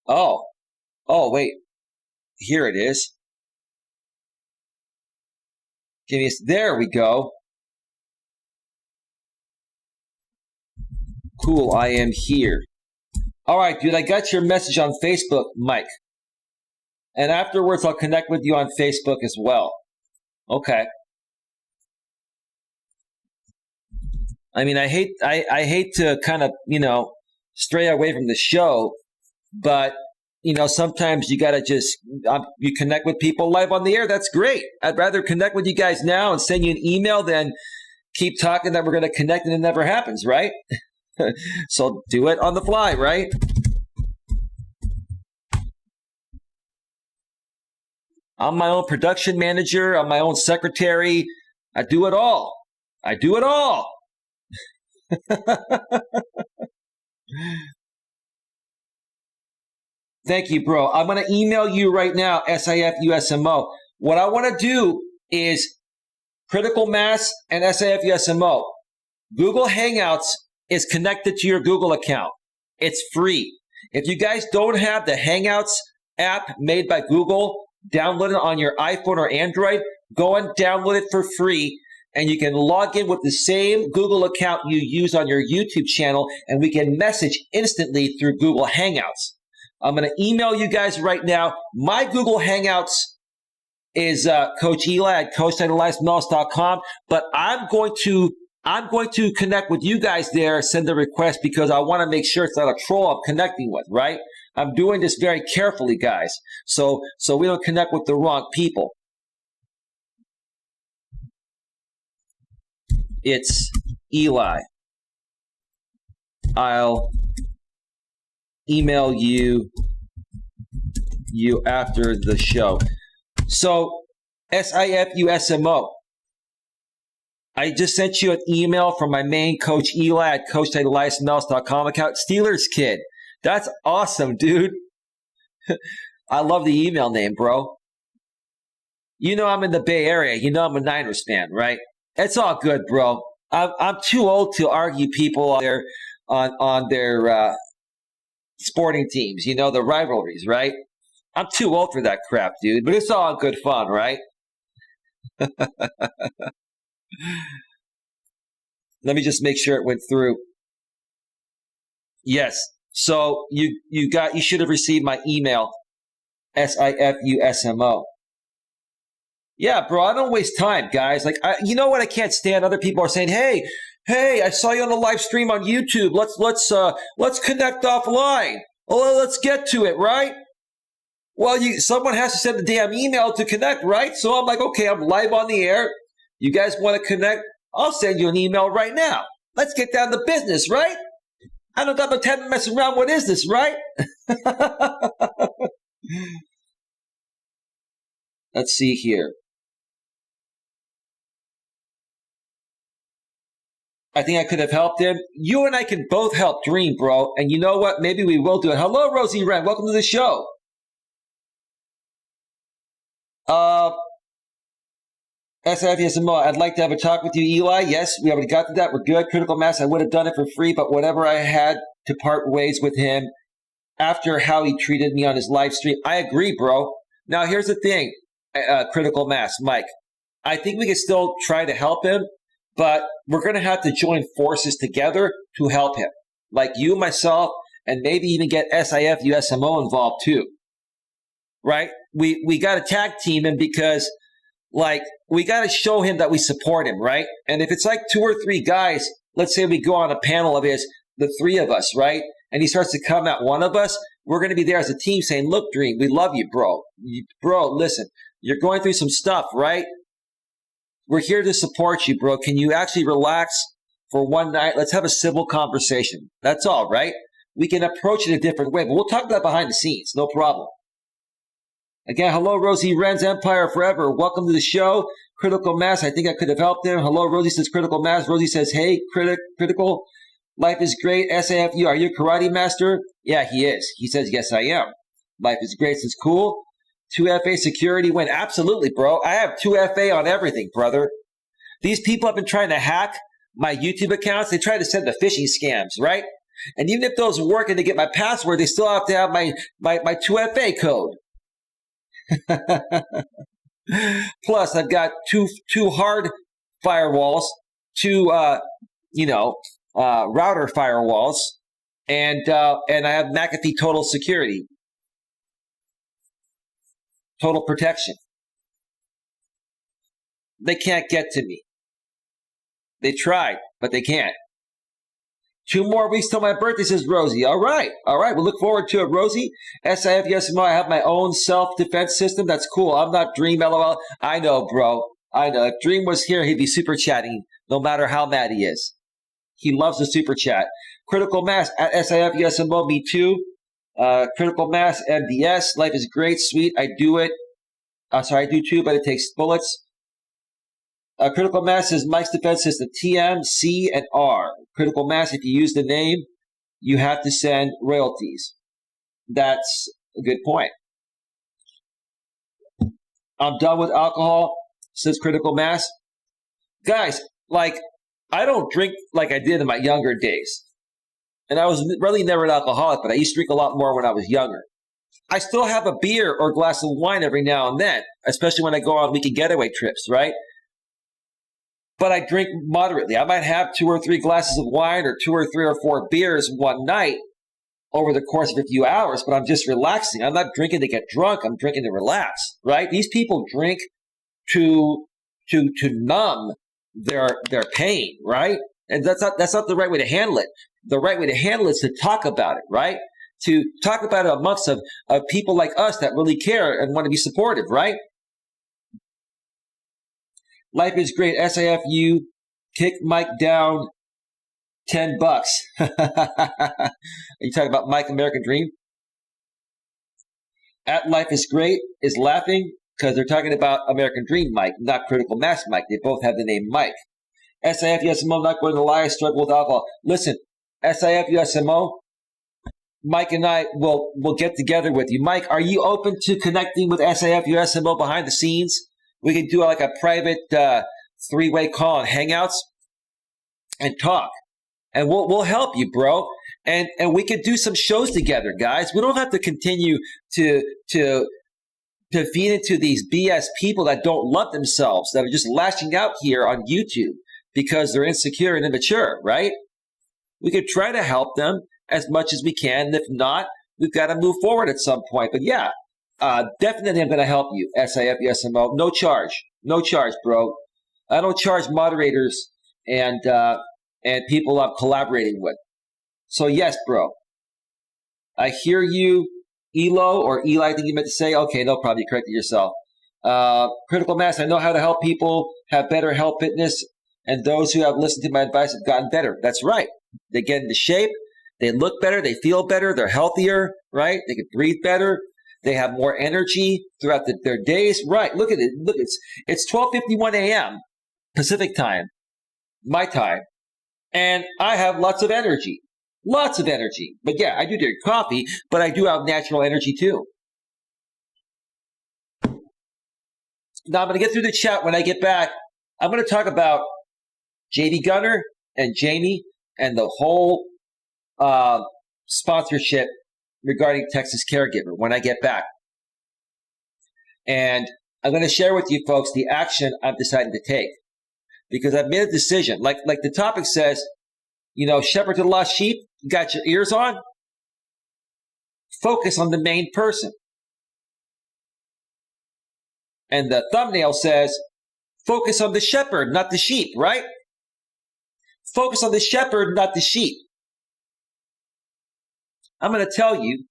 A: Oh, wait. Here it is. There we go. Cool, I am here. All right, dude, I got your message on Facebook, Mike. And afterwards, I'll connect with you on Facebook as well. Okay. I mean, I hate to kind of, stray away from the show, but, sometimes you got to just, you connect with people live on the air. That's great. I'd rather connect with you guys now and send you an email than keep talking that we're going to connect and it never happens, right? So do it on the fly, right? I'm my own production manager. I'm my own secretary. I do it all. Thank you, bro. I'm going to email you right now, SIFUSMO. What I want to do is Critical Mass and SIFUSMO. Google Hangouts is connected to your Google account. It's free. If you guys don't have the Hangouts app made by Google, download it on your iPhone or Android. Go and download it for free, and you can log in with the same Google account you use on your YouTube channel, and we can message instantly through Google Hangouts. I'm going to email you guys right now. My Google Hangouts is Coach Eli at coacheli@melas.com, but I'm going to connect with you guys there, send a request, because I want to make sure it's not a troll I'm connecting with, right? I'm doing this very carefully, guys, so we don't connect with the wrong people. It's Eli. I'll email you after the show. So, SIFUSMO. I just sent you an email from my main Coach Eli at coacheli@melas.com account. Steelers kid. That's awesome, dude. I love the email name, bro. You know I'm in the Bay Area. You know I'm a Niners fan, right? It's all good, bro. I'm too old to argue people on their sporting teams. You know, the rivalries, right? I'm too old for that crap, dude. But it's all good fun, right? Let me just make sure it went through. Yes. So you should have received my email, SIFUSMO. Yeah, bro, I don't waste time, guys. Like, you know what I can't stand? Other people are saying, "Hey, I saw you on the live stream on YouTube. Let's connect offline. Oh, let's get to it, right?" Well, someone has to send the damn email to connect, right? So I'm like, okay, I'm live on the air. You guys want to connect? I'll send you an email right now. Let's get down to business, right? I don't got no time to mess around. What is this, right? Let's see here. I think I could have helped him. You and I can both help Dream, bro. And you know what? Maybe we will do it. Hello, Rosie Wren. Welcome to the show. SIFUSMO, I'd like to have a talk with you, Eli. Yes, we already got to that. We're good. Critical Mass, I would have done it for free, but whatever, I had to part ways with him after how he treated me on his live stream. I agree, bro. Now, here's the thing, Critical Mass, Mike. I think we can still try to help him, but we're going to have to join forces together to help him. Like you, myself, and maybe even get SIFUSMO involved too. Right? We got to tag team him because, like, we got to show him that we support him, right? And if it's like 2 or 3 guys, let's say we go on a panel of his, the 3 of us, right? And he starts to come at one of us, we're going to be there as a team saying, "Look, Dream, we love you, bro. Bro, listen, you're going through some stuff, right? We're here to support you, bro. Can you actually relax for one night? Let's have a civil conversation." That's all, right? We can approach it a different way, but we'll talk about behind the scenes. No problem. Again, hello, Rosie Wren's Empire Forever. Welcome to the show. Critical Mass, I think I could have helped him. Hello, Rosie says Critical Mass. Rosie says, "Hey, Critical, life is great. SAFU, are you a karate master?" Yeah, he is. He says, "Yes, I am." Life is great. Says, "Cool." 2FA security win. Absolutely, bro. I have 2FA on everything, brother. These people have been trying to hack my YouTube accounts. They try to send the phishing scams, right? And even if those work and they get my password, they still have to have my 2FA code. Plus, I've got two hard firewalls, 2 router firewalls, and I have McAfee Total Security, Total Protection. They can't get to me. They tried, but they can't. 2 more weeks till my birthday, says Rosie. All right. We'll look forward to it, Rosie. SIFUSMO, I have my own self-defense system. That's cool. I'm not Dream, LOL. I know, bro. I know. If Dream was here, he'd be super chatting no matter how mad he is. He loves the super chat. Critical Mass at SIFUSMO, me too. Critical Mass, MDS. Life is great, sweet. I do it. I do too, but it takes bullets. Critical Mass is Mike's defense system, TM, C, and R. Critical Mass, if you use the name, you have to send royalties. That's A good point. I'm done with alcohol, says Critical Mass. Guys, like, I don't drink like I did in my younger days. And I was really never an alcoholic, but I used to drink a lot more when I was younger. I still have a beer or a glass of wine every now and then, especially when I go on weekend getaway trips, right? But I drink moderately. I might have 2 or 3 glasses of wine or 2 or 3 or 4 beers one night over the course of a few hours, but I'm just relaxing. I'm not drinking to get drunk. I'm drinking to relax, right? These people drink to numb their pain, right? And that's not the right way to handle it. The right way to handle it is to talk about it, right? To talk about it amongst of people like us that really care and want to be supportive, right? Life is great. SAFU, kick Mike down $10. Are you talking about Mike American Dream? At Life is Great is laughing because they're talking about American Dream Mike, not Critical Mass Mike. They both have the name Mike. SIFUSMO, not going to lie, struggle with alcohol. Listen, SIFUSMO, Mike and I will get together with you. Mike, are you open to connecting with SIFUSMO behind the scenes? We can do like a private 3-way call and hangouts and talk. And we'll help you, bro. And we could do some shows together, guys. We don't have to continue to feed into these BS people that don't love themselves, that are just lashing out here on YouTube because they're insecure and immature, right? We could try to help them as much as we can. And if not, we've got to move forward at some point. But yeah, definitely I'm going to help you, SIFUSMO. No charge, bro. I don't charge moderators and people I'm collaborating with. So yes, bro. I hear you, Elo, or Eli, I think you meant to say. Okay, no problem. You corrected yourself. Critical Mass, I know how to help people have better health, fitness, and those who have listened to my advice have gotten better. That's right. They get into shape. They look better. They feel better. They're healthier, right? They can breathe better. They have more energy throughout their days. Right. Look at it. Look, it's 12:51 a.m. Pacific time, my time. And I have lots of energy. Lots of energy. But yeah, I do drink coffee, but I do have natural energy too. Now I'm going to get through the chat when I get back. I'm going to talk about JD Gunner and Jamie and the whole sponsorship regarding Texas Caregiver when I get back. And I'm going to share with you folks the action I've decided to take. Because I've made a decision. Like the topic says, you know, shepherd to the lost sheep, you got your ears on? Focus on the main person. And the thumbnail says, focus on the shepherd, not the sheep, right? Focus on the shepherd, not the sheep. I'm going to tell you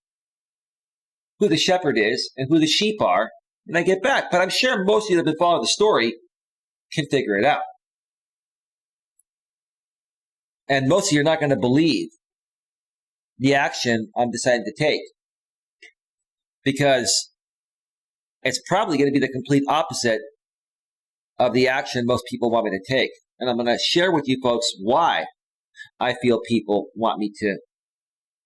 A: who the shepherd is and who the sheep are when I get back. But I'm sure most of you that have been following the story can figure it out. And most of you are not going to believe the action I'm deciding to take because it's probably going to be the complete opposite of the action most people want me to take. And I'm going to share with you folks why I feel people want me to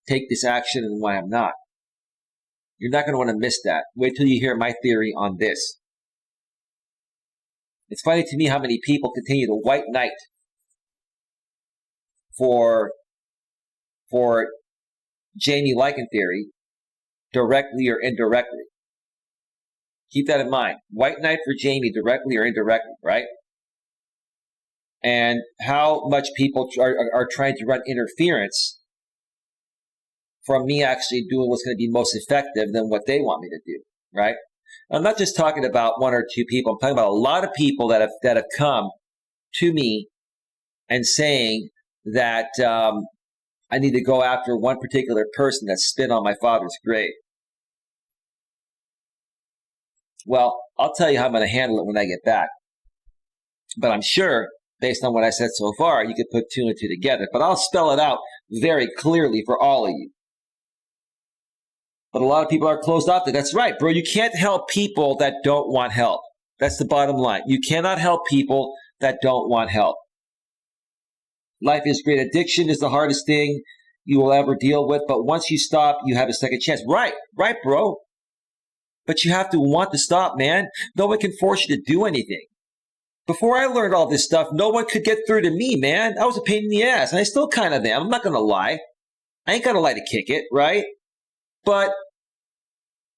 A: take this action and why I'm not. You're not going to want to miss that. Wait till you hear my theory on this. It's funny to me how many people continue to white knight for Jamie Lycan theory, directly or indirectly. Keep that in mind. White knight for Jamie, directly or indirectly, right? And how much people are trying to run interference from me actually doing what's going to be most effective than what they want me to do, right? I'm not just talking about 1 or 2 people. I'm talking about a lot of people that have come to me and saying that I need to go after one particular person that spit on my father's grave. Well, I'll tell you how I'm going to handle it when I get back. But I'm sure, based on what I said so far, you could put 2 and 2 together. But I'll spell it out very clearly for all of you. But a lot of people are closed off to that. That's right, bro. You can't help people that don't want help. That's the bottom line. You cannot help people that don't want help. Life is great. Addiction is the hardest thing you will ever deal with. But once you stop, you have a second chance. Right, bro. But you have to want to stop, man. No one can force you to do anything. Before I learned all this stuff, no one could get through to me, man. I was a pain in the ass, and I still kind of am. I'm not going to lie. I ain't going to lie to kick it, right? But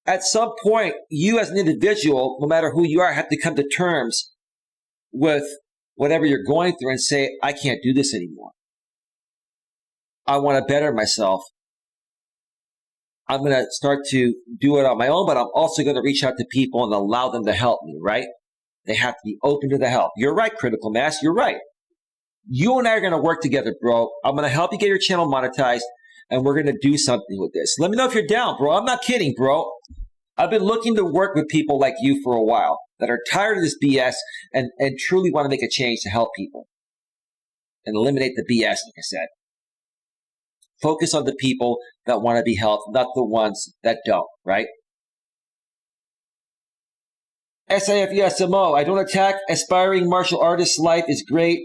A: at some point, you as an individual, no matter who you are, have to come to terms with whatever you're going through and say, I can't do this anymore. I want to better myself. I'm going to start to do it on my own, but I'm also going to reach out to people and allow them to help me, right? They have to be open to the help. You're right, Critical Mass. You're right. You and I are going to work together, bro. I'm going to help you get your channel monetized, and we're going to do something with this. Let me know if you're down, bro. I'm not kidding, bro. I've been looking to work with people like you for a while that are tired of this BS and truly want to make a change to help people and eliminate the BS, like I said. Focus on the people that want to be helped, not the ones that don't, right? SIFUSMO, I don't attack aspiring martial artists. Life is great,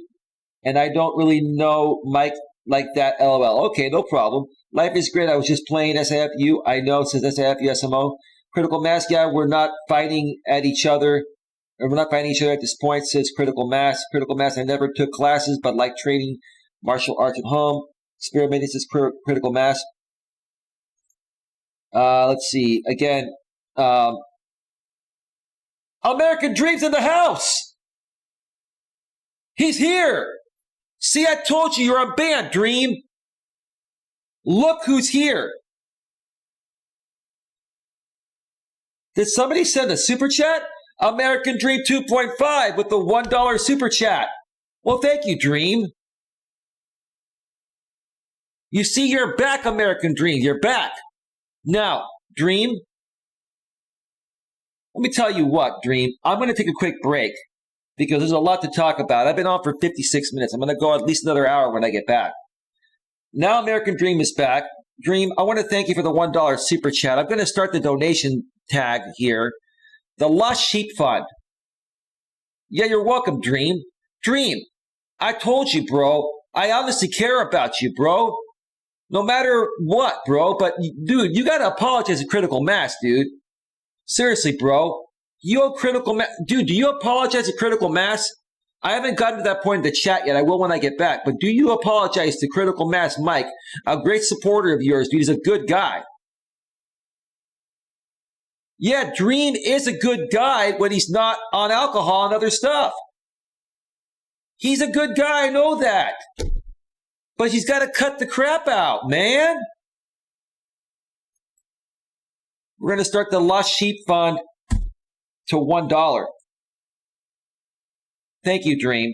A: and I don't really know Mike like that, LOL. Okay, no problem. Life is great. I was just playing SIFU. I know, says SIFUSMO. Critical Mass, yeah, we're not fighting at each other. Or we're not fighting each other at this point, says Critical Mass. Critical Mass, I never took classes, but like training martial arts at home. Spirit Maintenance is Critical Mass. Let's see. Again, American Dream's in the house. He's here. See, I told you you're a band, Dream. Look who's here. Did somebody send a super chat? American Dream 2.5 with the $1 super chat. Well, thank you, Dream. You see, you're back, American Dream. You're back. Now, Dream, let me tell you what, Dream. I'm going to take a quick break because there's a lot to talk about. I've been on for 56 minutes. I'm going to go at least another hour when I get back. Now, American Dream is back. Dream, I want to thank you for the $1 super chat. I'm going to start the donation tag here. The Lost Sheep Fund. Yeah, you're welcome, Dream. Dream, I told you, bro. I honestly care about you, bro. No matter what, bro. But, dude, you got to apologize to Critical Mass, dude. Seriously, bro. You owe Critical Mass. Dude, do you apologize to Critical Mass? I haven't gotten to that point in the chat yet. I will when I get back. But do you apologize to Critical Mass Mike, a great supporter of yours, dude? He's a good guy. Yeah, Dream is a good guy when he's not on alcohol and other stuff. He's a good guy, I know that. But he's got to cut the crap out, man. We're going to start the Lost Sheep Fund to $1. Thank you, Dream.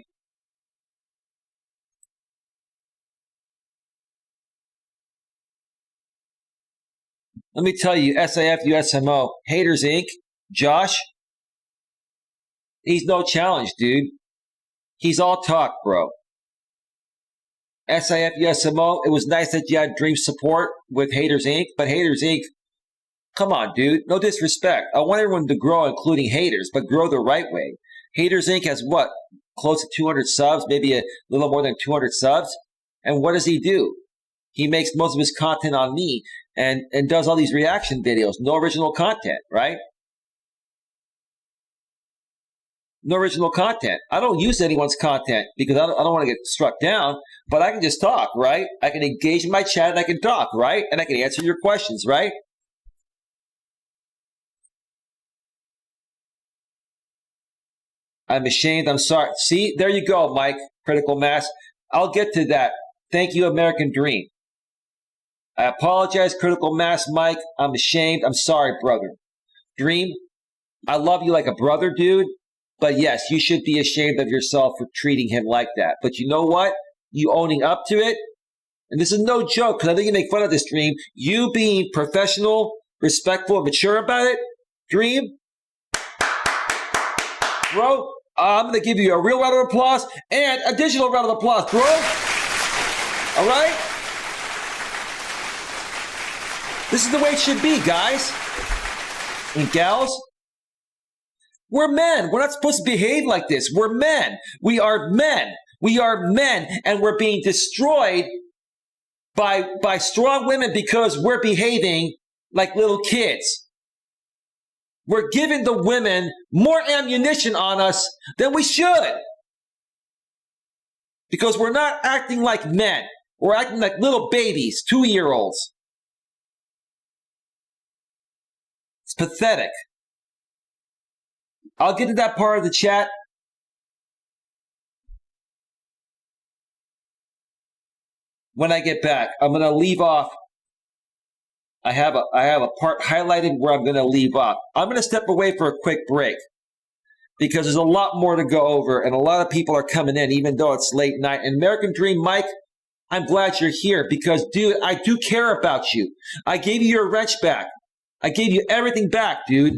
A: Let me tell you, SIFUSMO, Haters Inc., Josh, he's no challenge, dude. He's all talk, bro. SIFUSMO, it was nice that you had Dream support with Haters Inc., but Haters Inc., come on, dude. No disrespect. I want everyone to grow, including haters, but grow the right way. Haters Inc. has what? Close to 200 subs, maybe a little more than 200 subs. And what does he do? He makes most of his content on me and does all these reaction videos. No original content, right? No original content. I don't use anyone's content because I don't want to get struck down, but I can just talk, right? I can engage in my chat and I can talk, right? And I can answer your questions, right? I'm ashamed. I'm sorry. See, there you go, Mike. Critical Mass. I'll get to that. Thank you, American Dream. I apologize, Critical Mass, Mike. I'm ashamed. I'm sorry, brother. Dream, I love you like a brother, dude. But yes, you should be ashamed of yourself for treating him like that. But you know what? You owning up to it. And this is no joke because I think you make fun of this, Dream. You being professional, respectful, and mature about it, Dream. Bro, I'm going to give you a real round of applause and a digital round of applause, bro. All right? This is the way it should be, guys and gals. We're men. We're not supposed to behave like this. We're men. We are men. We are men, and we're being destroyed by strong women because we're behaving like little kids. We're giving the women more ammunition on us than we should. Because we're not acting like men. We're acting like little babies, 2-year-olds. It's pathetic. I'll get to that part of the chat. When I get back, I'm going to leave off. I have a part highlighted where I'm going to leave off. I'm going to step away for a quick break because there's a lot more to go over and a lot of people are coming in even though it's late night. And American Dream Mike, I'm glad you're here because, dude, I do care about you. I gave you your wrench back. I gave you everything back, dude.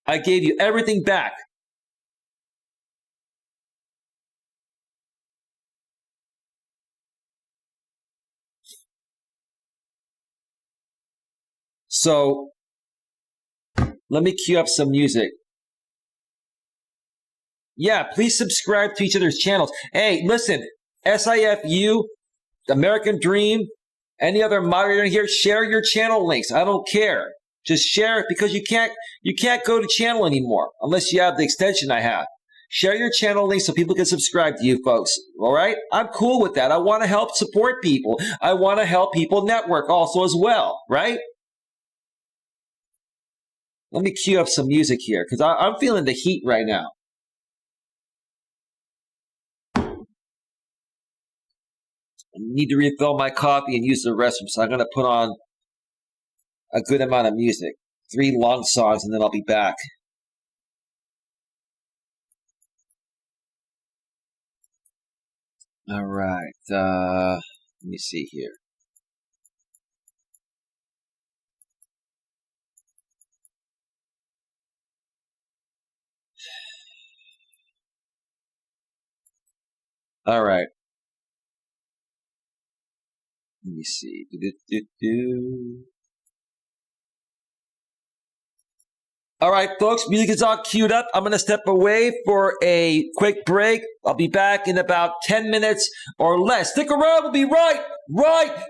A: I gave you everything back. So let me cue up some music. Yeah, please subscribe to each other's channels. Hey, listen, SIFU, American Dream, any other moderator here, share your channel links. I don't care. Just share it because you can't go to channel anymore unless you have the extension I have. Share your channel links so people can subscribe to you folks. All right? I'm cool with that. I want to help support people. I want to help people network also as well, right? Let me cue up some music here because I'm feeling the heat right now. I need to refill my coffee and use the restroom, so I'm going to put on a good amount of music. 3 long songs, and then I'll be back. All right. Let me see here. All right. Let me see. All right, folks, music is all queued up. I'm going to step away for a quick break. I'll be back in about 10 minutes or less. Stick around. We'll be right back.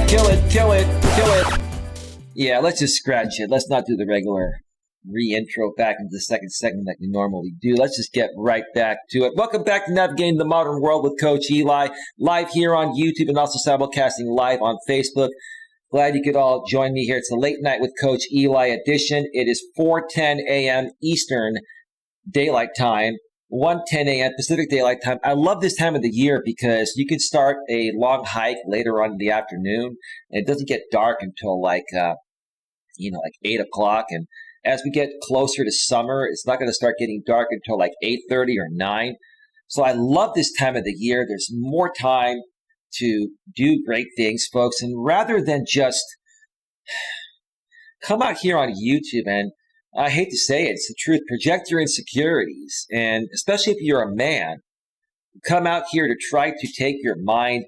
A: Kill it, kill it, kill it. Yeah, let's just scratch it. Let's not do the regular re-intro back into the second segment like we normally do. Let's just get right back to it. Welcome back to Navigating the Modern World with Coach Eli, live here on YouTube and also simulcasting live on Facebook. Glad you could all join me here. It's the Late Night with Coach Eli edition. It is 4:10 a.m. Eastern Daylight Time, 1:10 a.m. Pacific Daylight Time. I love this time of the year because you can start a long hike later on in the afternoon, and it doesn't get dark until like 8 o'clock. And as we get closer to summer, it's not going to start getting dark until like 8:30 or 9. So I love this time of the year. There's more time to do great things, folks. And rather than just come out here on YouTube and, I hate to say it, it's the truth, project your insecurities, and especially if you're a man, come out here to try to take your mind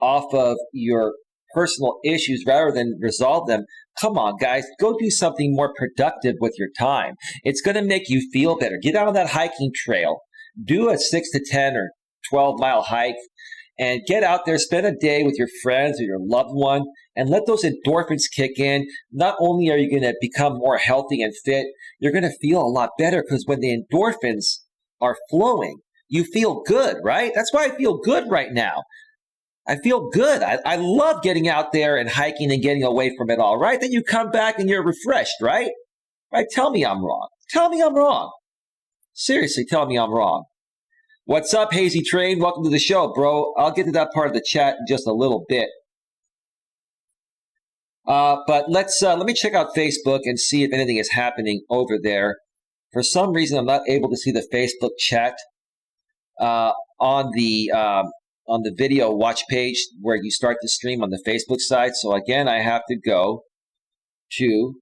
A: off of your personal issues rather than resolve them. Come on, guys, go do something more productive with your time. It's going to make you feel better. Get out on that hiking trail. Do a 6 to 10 or 12-mile hike and get out there, spend a day with your friends or your loved one, and let those endorphins kick in. Not only are you going to become more healthy and fit, you're going to feel a lot better because when the endorphins are flowing, you feel good, right? That's why I feel good right now. I feel good. I love getting out there and hiking and getting away from it all, right? Then you come back and you're refreshed, right? Right? Tell me I'm wrong. Tell me I'm wrong. Seriously, tell me I'm wrong. What's up, Hazy Train? Welcome to the show, bro. I'll get to that part of the chat in just a little bit. But let me check out Facebook and see if anything is happening over there. For some reason, I'm not able to see the Facebook chat on the video watch page where you start the stream on the Facebook side. So again, I have to go to.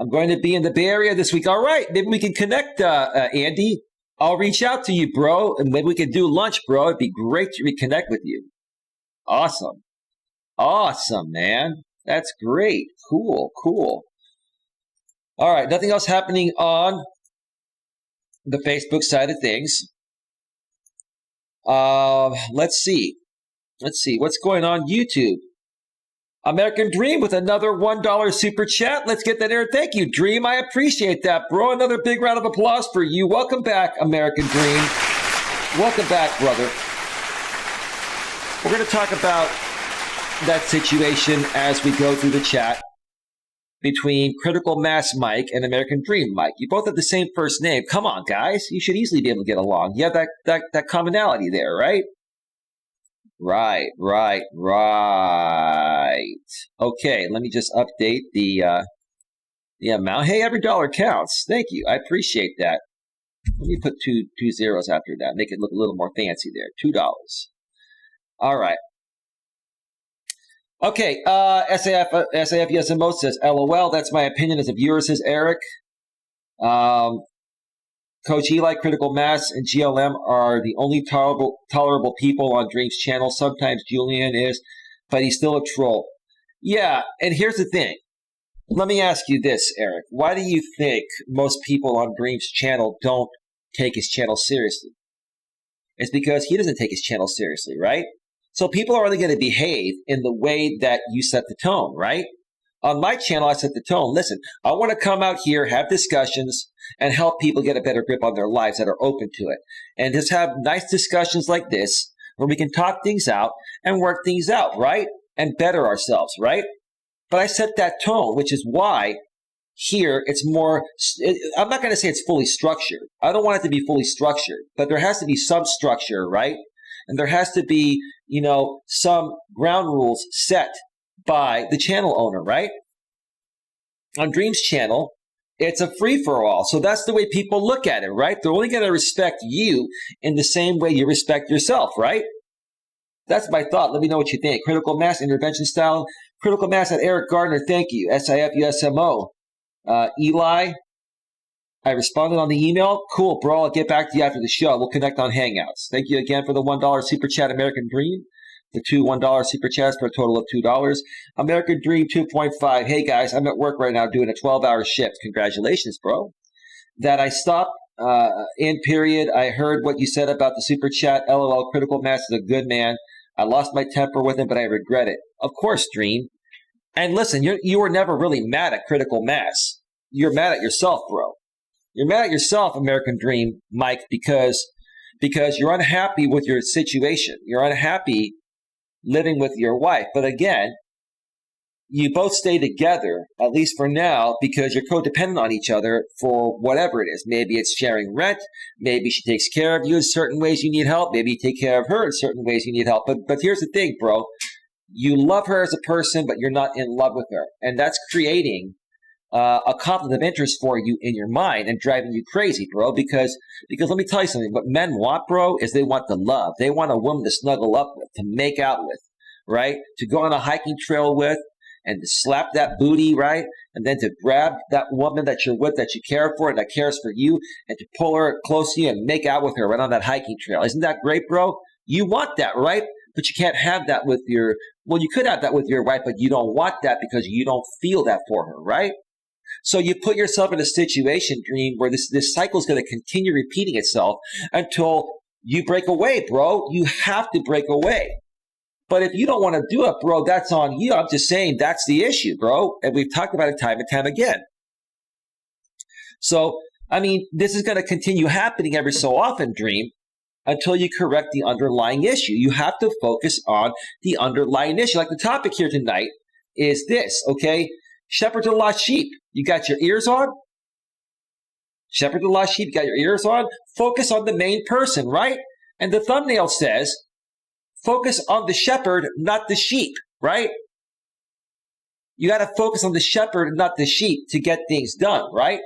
A: I'm going to be in the Bay Area this week. All right, maybe we can connect, Andy. I'll reach out to you, bro, and maybe we can do lunch, bro. It'd be great to reconnect with you. Awesome. Awesome, man. That's great. Cool. All right, nothing else happening on the Facebook side of things. Let's see. What's going on YouTube? American Dream with another $1 super chat. Let's get that there. Thank you, Dream. I appreciate that, bro. Another big round of applause for you. Welcome back, American Dream. Welcome back, brother. We're going to talk about that situation as we go through the chat between Critical Mass Mike and American Dream Mike. You both have the same first name. Come on, guys. You should easily be able to get along. You have that commonality there, right? Right. Okay, let me just update the amount. Hey, every dollar counts. Thank you. I appreciate that. Let me put two zeros after that. Make it look a little more fancy there. $2. All right. Okay, SAF USMO says, LOL, that's my opinion as a viewer, says Eric. Coach Eli, Critical Mass, and GLM are the only tolerable people on Dream's channel. Sometimes Julian is, but he's still a troll. Yeah, and here's the thing. Let me ask you this, Eric. Why do you think most people on Dream's channel don't take his channel seriously? It's because he doesn't take his channel seriously, right? So people are only going to behave in the way that you set the tone, right? On my channel, I set the tone. Listen, I want to come out here, have discussions, and help people get a better grip on their lives that are open to it. And just have nice discussions like this where we can talk things out and work things out, right? And better ourselves, right? But I set that tone, which is why here it's more, I'm not going to say it's fully structured. I don't want it to be fully structured, but there has to be some structure, right? And there has to be, some ground rules set by the channel owner, right? On Dream's channel, it's a free-for-all. So that's the way people look at it, right? They're only going to respect you in the same way you respect yourself, right? That's my thought. Let me know what you think. Critical Mass intervention style. Critical Mass at Eric Gardner. Thank you. SIF USMO. Eli, I responded on the email. Cool, bro. I'll get back to you after the show. We'll connect on Hangouts. Thank you again for the $1 super chat, American Dream. The two $1 super chats for a total of $2. American Dream 2.5. Hey, guys, I'm at work right now doing a 12-hour shift. Congratulations, bro. That I stopped in period. I heard what you said about the super chat. LOL, Critical Mass is a good man. I lost my temper with him, but I regret it. Of course, Dream. And listen, you were never really mad at critical mass. You're mad at yourself, bro. You're mad at yourself, American Dream, Mike, because you're unhappy with your situation. You're unhappy living with your wife. But again, you both stay together, at least for now, because you're codependent on each other for whatever it is. Maybe it's sharing rent. Maybe she takes care of you in certain ways you need help. Maybe you take care of her in certain ways you need help. But here's the thing, bro. You love her as a person, but you're not in love with her. And that's creating a conflict of interest for you in your mind and driving you crazy, bro. Because let me tell you something. What men want, bro, is they want the love. They want a woman to snuggle up with, to make out with, right? To go on a hiking trail with, and to slap that booty, right? And then to grab that woman that you're with, that you care for, and that cares for you, and to pull her close to you and make out with her right on that hiking trail. Isn't that great, bro? You want that, right? But you can't have that with you could have that with your wife, but you don't want that because you don't feel that for her, right? So you put yourself in a situation, Dream, where this cycle is going to continue repeating itself until you break away, bro. You have to break away. But if you don't want to do it, bro, that's on you. I'm just saying that's the issue, bro. And we've talked about it time and time again. So, I mean, this is going to continue happening every so often, Dream, until you correct the underlying issue. You have to focus on the underlying issue. Like the topic here tonight is this, okay? Shepherd to the lost sheep. You got your ears on? Shepherd to the lost sheep, you got your ears on? Focus on the main person, right? And the thumbnail says, focus on the shepherd, not the sheep, right? You got to focus on the shepherd, not the sheep, to get things done, right?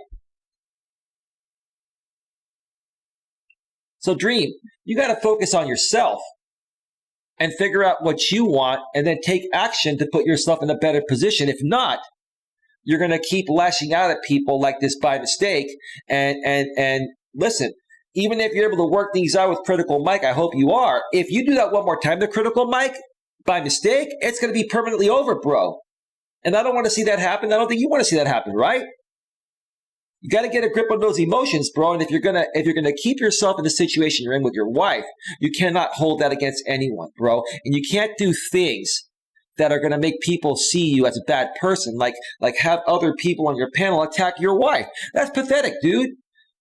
A: So, Dream, you got to focus on yourself and figure out what you want and then take action to put yourself in a better position. If not, you're going to keep lashing out at people like this by mistake. And listen, even if you're able to work things out with Critical Mike, I hope you are. If you do that one more time to Critical Mike by mistake, it's going to be permanently over, bro. And I don't want to see that happen. I don't think you want to see that happen, right? You got to get a grip on those emotions, bro. And if you're gonna keep yourself in the situation you're in with your wife, you cannot hold that against anyone, bro. And you can't do things that are going to make people see you as a bad person, like have other people on your panel attack your wife. That's pathetic, dude.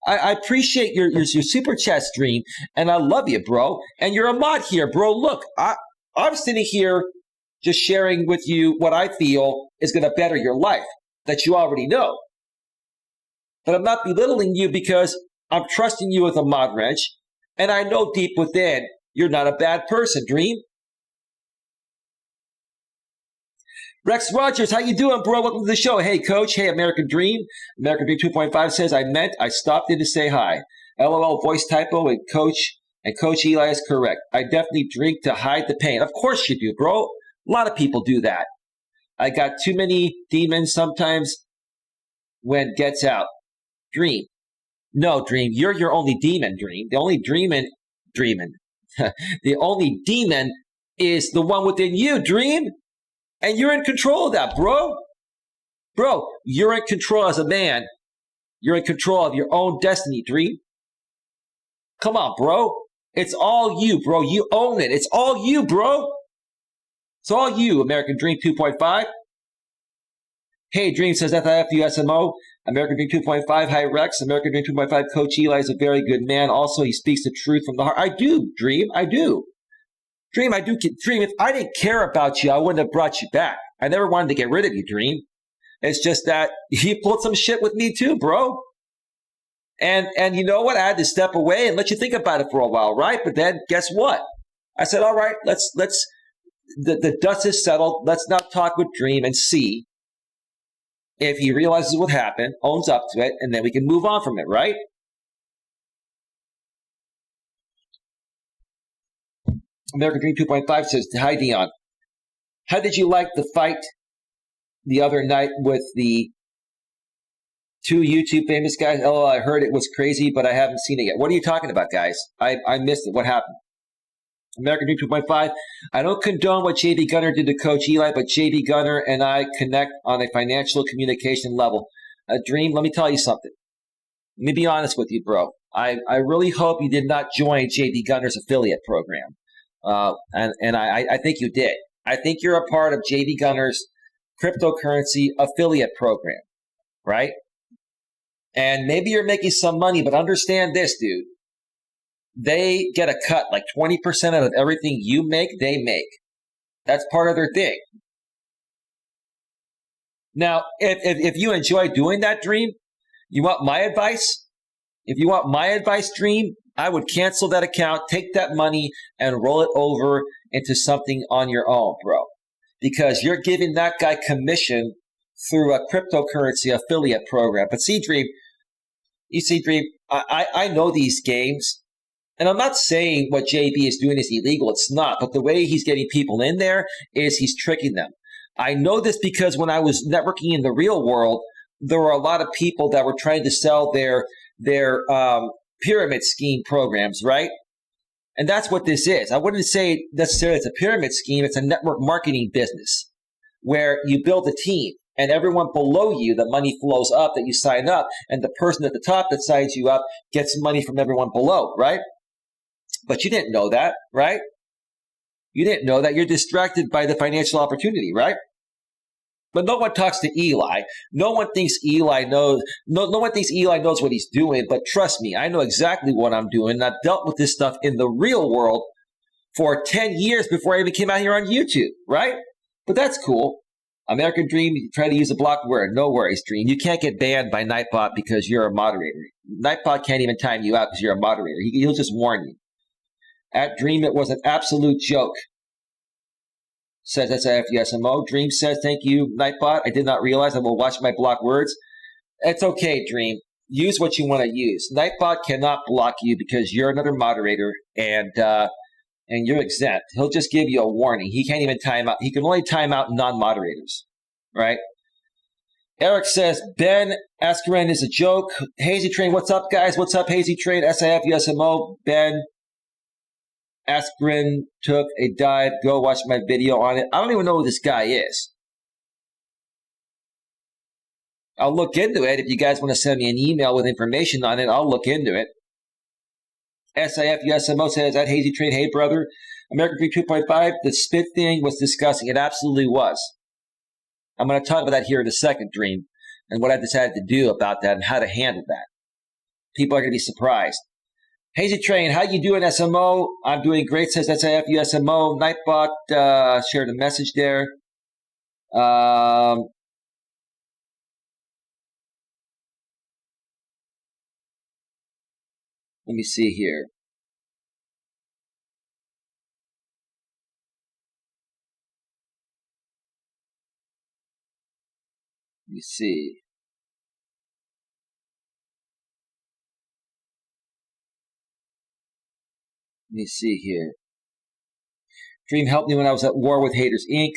A: I appreciate your super chat, Dream, and I love you, bro. And you're a mod here, bro. Look, I'm sitting here just sharing with you what I feel is going to better your life that you already know. But I'm not belittling you because I'm trusting you with a mod wrench, and I know deep within you're not a bad person, Dream. Rex Rogers, how you doing, bro? Welcome to the show. Hey, Coach. Hey, American Dream. American Dream 2.5 says, I stopped in to say hi. LOL, voice typo, and Coach Eli is correct. I definitely drink to hide the pain. Of course you do, bro. A lot of people do that. I got too many demons sometimes when gets out. Dream. No, Dream. You're your only demon, Dream. The only dreaming. The only demon is the one within you, Dream. And you're in control of that, bro. Bro, you're in control as a man. You're in control of your own destiny, Dream. Come on, bro. It's all you, bro. You own it. It's all you, bro. It's all you, American Dream 2.5. Hey, Dream says FIFUSMO. American Dream 2.5. Hi, Rex. American Dream 2.5. Coach Eli is a very good man. Also, he speaks the truth from the heart. I do, Dream. I do. Dream, Dream, if I didn't care about you, I wouldn't have brought you back. I never wanted to get rid of you, Dream. It's just that you pulled some shit with me too, bro. And you know what? I had to step away and let you think about it for a while, right? But then guess what? I said, all right, the dust is settled. Let's now talk with Dream and see if he realizes what happened, owns up to it, and then we can move on from it, right? American Dream 2.5 says, hi, Dion. How did you like the fight the other night with the two YouTube famous guys? Oh, I heard it was crazy, but I haven't seen it yet. What are you talking about, guys? I missed it. What happened? American Dream 2.5. I don't condone what JB Gunner did to Coach Eli, but JB Gunner and I connect on a financial communication level. Dream, let me tell you something. Let me be honest with you, bro. I really hope you did not join JB Gunner's affiliate program. And I think you did. I think you're a part of JV Gunner's cryptocurrency affiliate program, right? And maybe you're making some money, but understand this, dude. They get a cut, like 20% out of everything you make, they make. That's part of their thing. Now, if you enjoy doing that, Dream, you want my advice? If you want my advice, Dream, I would cancel that account, take that money, and roll it over into something on your own, bro. Because you're giving that guy commission through a cryptocurrency affiliate program. But see, Dream, I know these games, and I'm not saying what JB is doing is illegal. It's not. But the way he's getting people in there is he's tricking them. I know this because when I was networking in the real world, there were a lot of people that were trying to sell their pyramid scheme programs, right? And that's what this is. I wouldn't say necessarily it's a pyramid scheme. It's a network marketing business where you build a team and everyone below you, the money flows up that you sign up, and the person at the top that signs you up gets money from everyone below, right? But you didn't know that, right? You didn't know that. You're distracted by the financial opportunity, right? But no one talks to Eli. No one thinks Eli knows. No one thinks Eli knows what he's doing. But trust me, I know exactly what I'm doing. And I've dealt with this stuff in the real world for 10 years before I even came out here on YouTube, right? But that's cool. American Dream, you try to use a block word. No worries, Dream. You can't get banned by Nightbot because you're a moderator. Nightbot can't even time you out because you're a moderator. He'll just warn you. At Dream, it was an absolute joke. Says SIFUSMO. Dream says, thank you, Nightbot. I did not realize I will watch my block words. It's okay, Dream. Use what you want to use. Nightbot cannot block you because you're another moderator and you're exempt. He'll just give you a warning. He can't even time out. He can only time out non-moderators, right? Eric says, Ben Askren is a joke. Hazy Train, what's up, guys? What's up, Hazy Train? SIFUSMO. Ben Askren took a dive. Go watch my video on it. I don't even know who this guy is. I'll look into it. If you guys want to send me an email with information on it, I'll look into it. SIFUSMO says, at Hazy Train, hey, brother. American Free 2.5, the spit thing was disgusting. It absolutely was. I'm going to talk about that here in a second, Dream, and what I decided to do about that and how to handle that. People are going to be surprised. Hazy Train, how you doing, SMO? I'm doing great, says SIFUSMO. Nightbot shared a message there. Let me see here. Let me see. Let me see here. Dream helped me when I was at war with Haters Inc.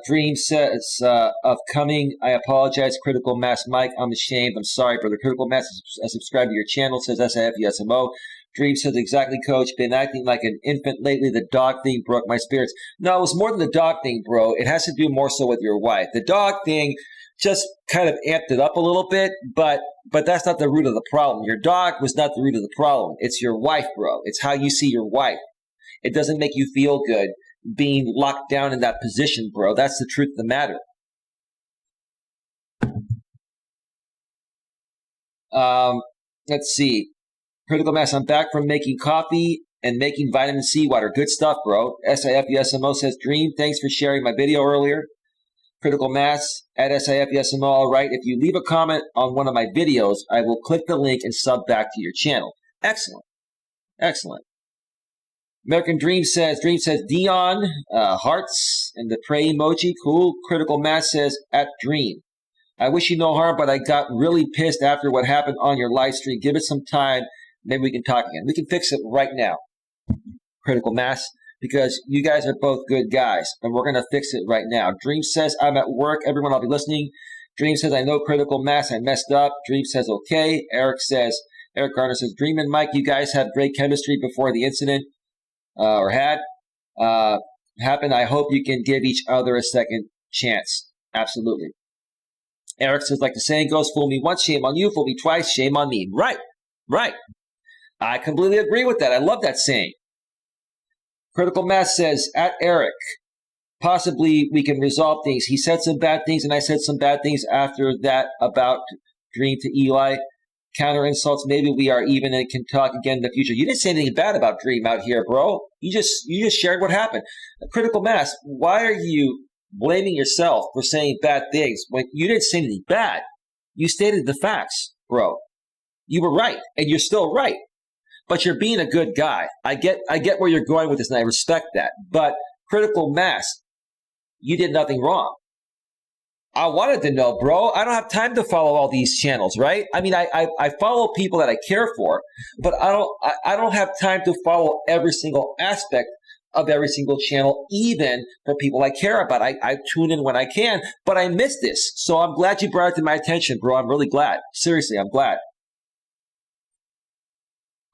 A: Dream says, of coming, I apologize. Critical Mass Mike, I'm ashamed. I'm sorry, brother. Critical Mass, I subscribe to your channel, says SIFUSMO. Dream says, exactly, coach. Been acting like an infant lately. The dog thing broke my spirits. No, it was more than the dog thing, bro. It has to do more so with your wife. The dog thing just kind of amped it up a little bit, but that's not the root of the problem. Your dog was not the root of the problem. It's your wife, bro. It's how you see your wife. It doesn't make you feel good being locked down in that position, bro. That's the truth of the matter. Let's see. Critical Mass, I'm back from making coffee and making vitamin C water. Good stuff, bro. SIFUSMO says, Dream, thanks for sharing my video earlier. Critical Mass at SIFUSMO. All right. If you leave a comment on one of my videos, I will click the link and sub back to your channel. Excellent. Excellent. American Dream says, Dion, hearts, and the pray emoji. Cool. Critical Mass says, at Dream. I wish you no harm, but I got really pissed after what happened on your live stream. Give it some time. Maybe we can talk again. We can fix it right now. Critical Mass, because you guys are both good guys, and we're going to fix it right now. Dream says, I'm at work. Everyone, I'll be listening. Dream says, I know Critical Mass. I messed up. Dream says, okay. Eric Garner says, Dream and Mike, you guys have great chemistry before the incident. Happened. I hope you can give each other a second chance. Absolutely. Eric says, like the saying goes, fool me once, shame on you. Fool me twice, shame on me. Right. I completely agree with that. I love that saying. Critical Mass says, at Eric, possibly we can resolve things. He said some bad things, and I said some bad things after that about Dream to Eli. Counter insults. Maybe we are even and can talk again in the future. You didn't say anything bad about Dream out here, bro. You just shared what happened. Critical Mass, why are you blaming yourself for saying bad things when you didn't say anything bad? You stated the facts, bro. You were right, and you're still right. But you're being a good guy. I get where you're going with this, and I respect that. But Critical Mass, you did nothing wrong. I wanted to know, bro. I don't have time to follow all these channels, right? I mean, I follow people that I care for, but I don't have time to follow every single aspect of every single channel, even for people I care about. I tune in when I can, but I missed this. So I'm glad you brought it to my attention, bro. I'm really glad. Seriously, I'm glad.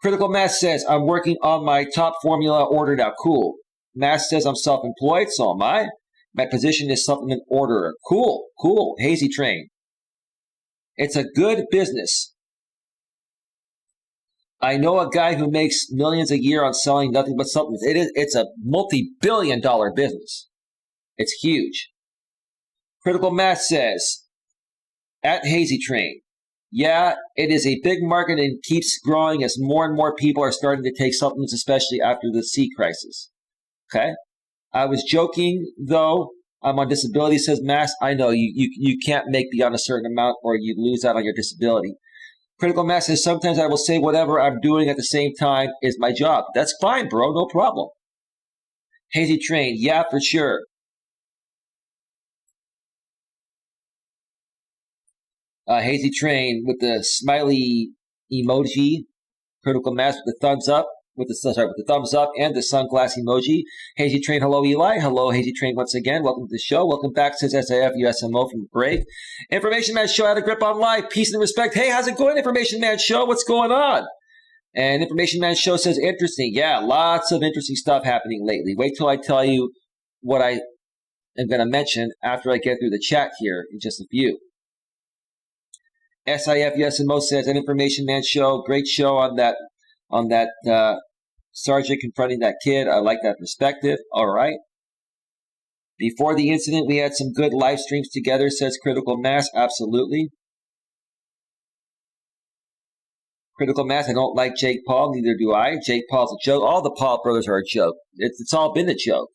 A: Critical Mass says, I'm working on my top formula order now. Cool. Mass says, I'm self-employed, so am I. My position is supplement orderer. Cool, cool. Hazy Train. It's a good business. I know a guy who makes millions a year on selling nothing but supplements. It's a multi-billion-dollar business. It's huge. Critical Mass says, at Hazy Train, yeah, it is a big market and keeps growing as more and more people are starting to take supplements, especially after the sea crisis. Okay? I was joking, though. I'm on disability, says Mass. I know you can't make beyond a certain amount or you lose out on your disability. Critical Mass says, sometimes I will say whatever I'm doing at the same time is my job. That's fine, bro. No problem. Hazy Train, yeah, for sure. Hazy Train with the smiley emoji. Critical Mass with the thumbs up. With the thumbs up and the sunglass emoji. Hazy Train, hello Eli. Hello Hazy Train once again. Welcome to the show. Welcome back, says SIF USMO from break. Information Man Show, how to grip on life. Peace and respect. Hey, how's it going, Information Man Show? What's going on? And Information Man Show says interesting. Yeah, lots of interesting stuff happening lately. Wait till I tell you what I am going to mention after I get through the chat here in just a few. SIF USMO says an Information Man Show. Great show on that sergeant confronting that kid. I like that perspective. All right. Before the incident, we had some good live streams together, says Critical Mass. Absolutely. Critical Mass, I don't like Jake Paul. Neither do I. Jake Paul's a joke. All the Paul brothers are a joke. It's all been a joke.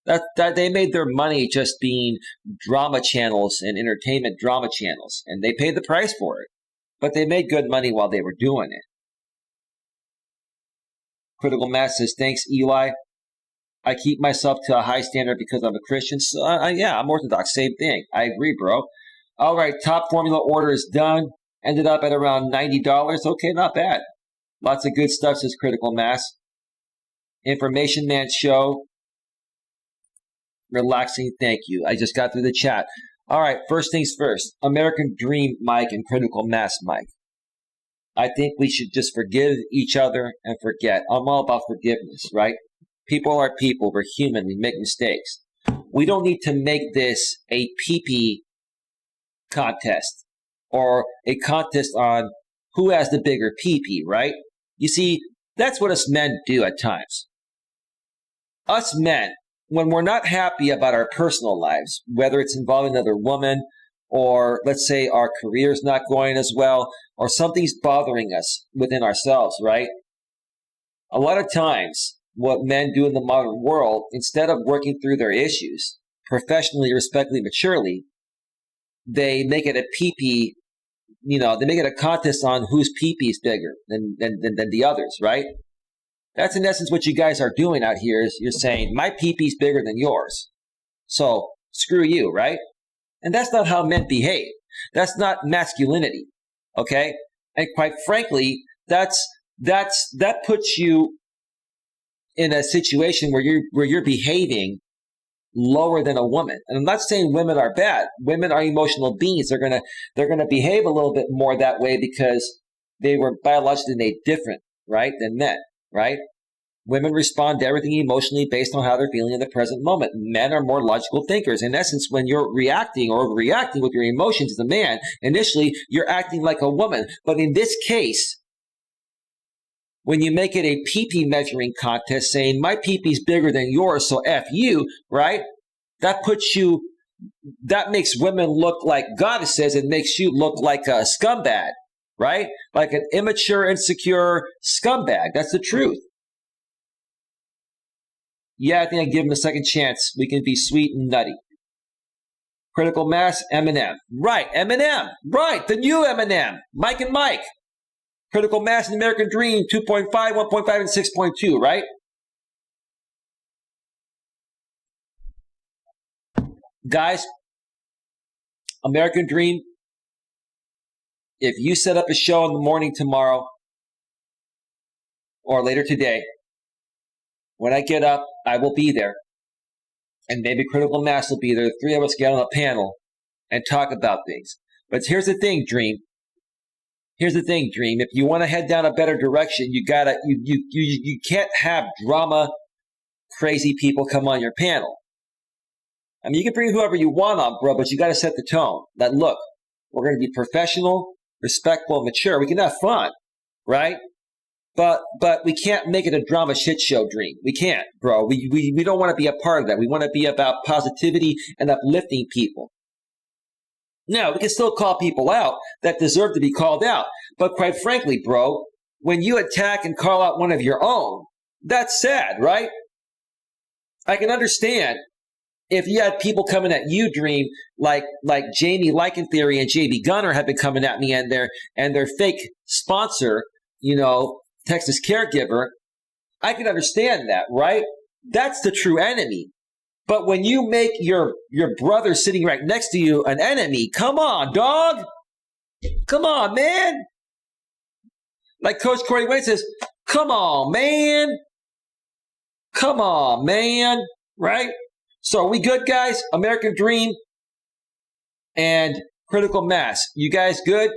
A: That they made their money just being drama channels and entertainment drama channels, and they paid the price for it. But they made good money while they were doing it. Critical Mass says, thanks, Eli. I keep myself to a high standard because I'm a Christian. So, yeah, I'm Orthodox. Same thing. I agree, bro. All right, top formula order is done. Ended up at around $90. Okay, not bad. Lots of good stuff, says Critical Mass. Information Man Show. Relaxing, thank you. I just got through the chat. All right, first things first. American Dream Mike and Critical Mass Mike. I think we should just forgive each other and forget. I'm all about forgiveness, right? People are people. We're human. We make mistakes. We don't need to make this a pee-pee contest or a contest on who has the bigger pee-pee, right? You see, that's what us men do at times. Us men, when we're not happy about our personal lives, whether it's involving another woman, or let's say our career's not going as well, or something's bothering us within ourselves, right? A lot of times, what men do in the modern world, instead of working through their issues professionally, respectfully, maturely, they make it a pee-pee, they make it a contest on whose pee-pee is bigger than the others, right? That's in essence what you guys are doing out here is you're saying, my pee-pee's bigger than yours. So screw you, right? And that's not how men behave. That's not masculinity, okay? And quite frankly, that puts you in a situation where you're behaving lower than a woman. And I'm not saying women are bad. Women are emotional beings. They're gonna behave a little bit more that way because they were biologically made different, right, than men, right? Women respond to everything emotionally based on how they're feeling in the present moment. Men are more logical thinkers. In essence, when you're reacting or overreacting with your emotions as a man, initially you're acting like a woman. But in this case, when you make it a pee-pee measuring contest saying my pee-pee's bigger than yours, so F you, right? That makes women look like goddesses and makes you look like a scumbag, right? Like an immature, insecure scumbag. That's the truth. Yeah, I think I give him a second chance. We can be sweet and nutty. Critical mass, Eminem. Right, Eminem. Right, the new Eminem. Mike and Mike. Critical mass and American Dream, 2.5, 1.5, and 6.2, right? Guys, American Dream, if you set up a show in the morning tomorrow or later today, when I get up, I will be there. And maybe Critical Mass will be there. The three of us get on a panel and talk about things. But here's the thing, Dream. Here's the thing, Dream. If you want to head down a better direction, you can't have drama, crazy people come on your panel. I mean, you can bring whoever you want on, bro, but you got to set the tone. That look, we're going to be professional, respectful, and mature. We can have fun, right? But we can't make it a drama shit show, Dream. We can't, bro. We don't want to be a part of that. We want to be about positivity and uplifting people. Now, we can still call people out that deserve to be called out. But quite frankly, bro, when you attack and call out one of your own, that's sad, right? I can understand if you had people coming at you, Dream, like Jamie Lycan Theory and JB Gunner have been coming at me and their fake sponsor, Texas Caregiver, I can understand that, right? That's the true enemy. But when you make your brother sitting right next to you an enemy, come on, dog. Come on, man. Like Coach Corey Wayne says, come on, man. Come on, man. Right? So are we good, guys? American Dream and Critical Mass. You guys good?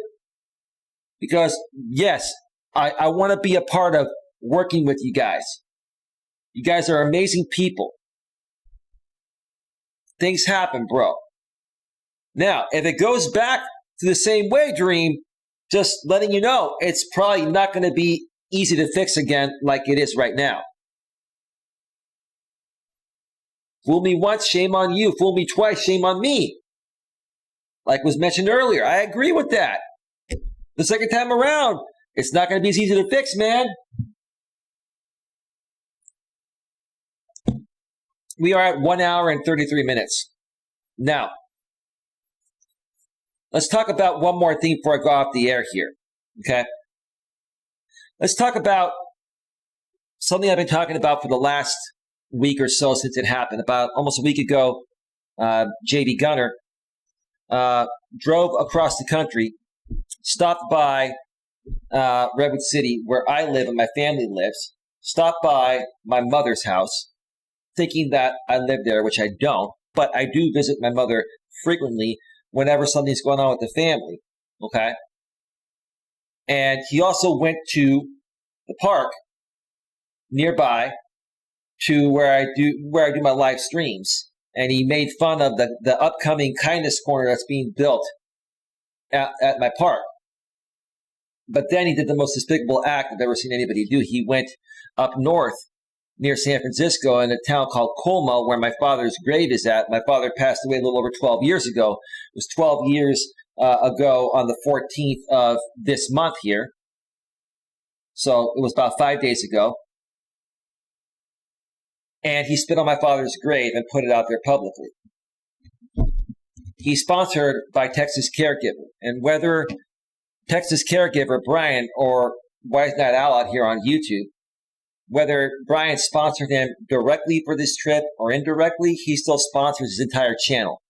A: Because, yes, I want to be a part of working with you guys. You guys are amazing people. Things happen, bro. Now, if it goes back to the same way, Dream, just letting you know, it's probably not going to be easy to fix again like it is right now. Fool me once, shame on you. Fool me twice, shame on me. Like was mentioned earlier, I agree with that. The second time around, it's not going to be as easy to fix, man. We are at 1 hour and 33 minutes. Now, let's talk about one more thing before I go off the air here, okay? Let's talk about something I've been talking about for the last week or so since it happened. About almost a week ago, JB Gunner drove across the country, stopped by Redwood City, where I live and my family lives, stopped by my mother's house, thinking that I live there, which I don't, but I do visit my mother frequently whenever something's going on with the family, okay? And he also went to the park nearby to where I do my live streams, and he made fun of the upcoming kindness corner that's being built at my park. But then he did the most despicable act I've ever seen anybody do. He went up north near San Francisco in a town called Colma, where my father's grave is at. My father passed away a little over 12 years ago. It was 12 years ago on the 14th of this month here. So it was about 5 days ago. And he spit on my father's grave and put it out there publicly. He's sponsored by Texas Caregiver. And whether Texas Caregiver, Brian, or Wise Night Owl out here on YouTube, whether Brian sponsored him directly for this trip or indirectly, he still sponsors his entire channel.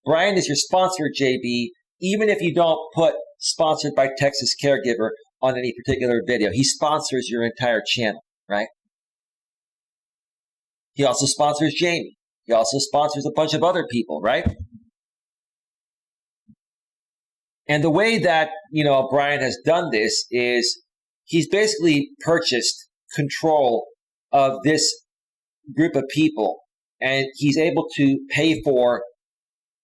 A: Brian is your sponsor, JB, even if you don't put sponsored by Texas Caregiver on any particular video. He sponsors your entire channel, right? He also sponsors Jamie. He also sponsors a bunch of other people, right? And the way that, Brian has done this is he's basically purchased control of this group of people, and he's able to pay for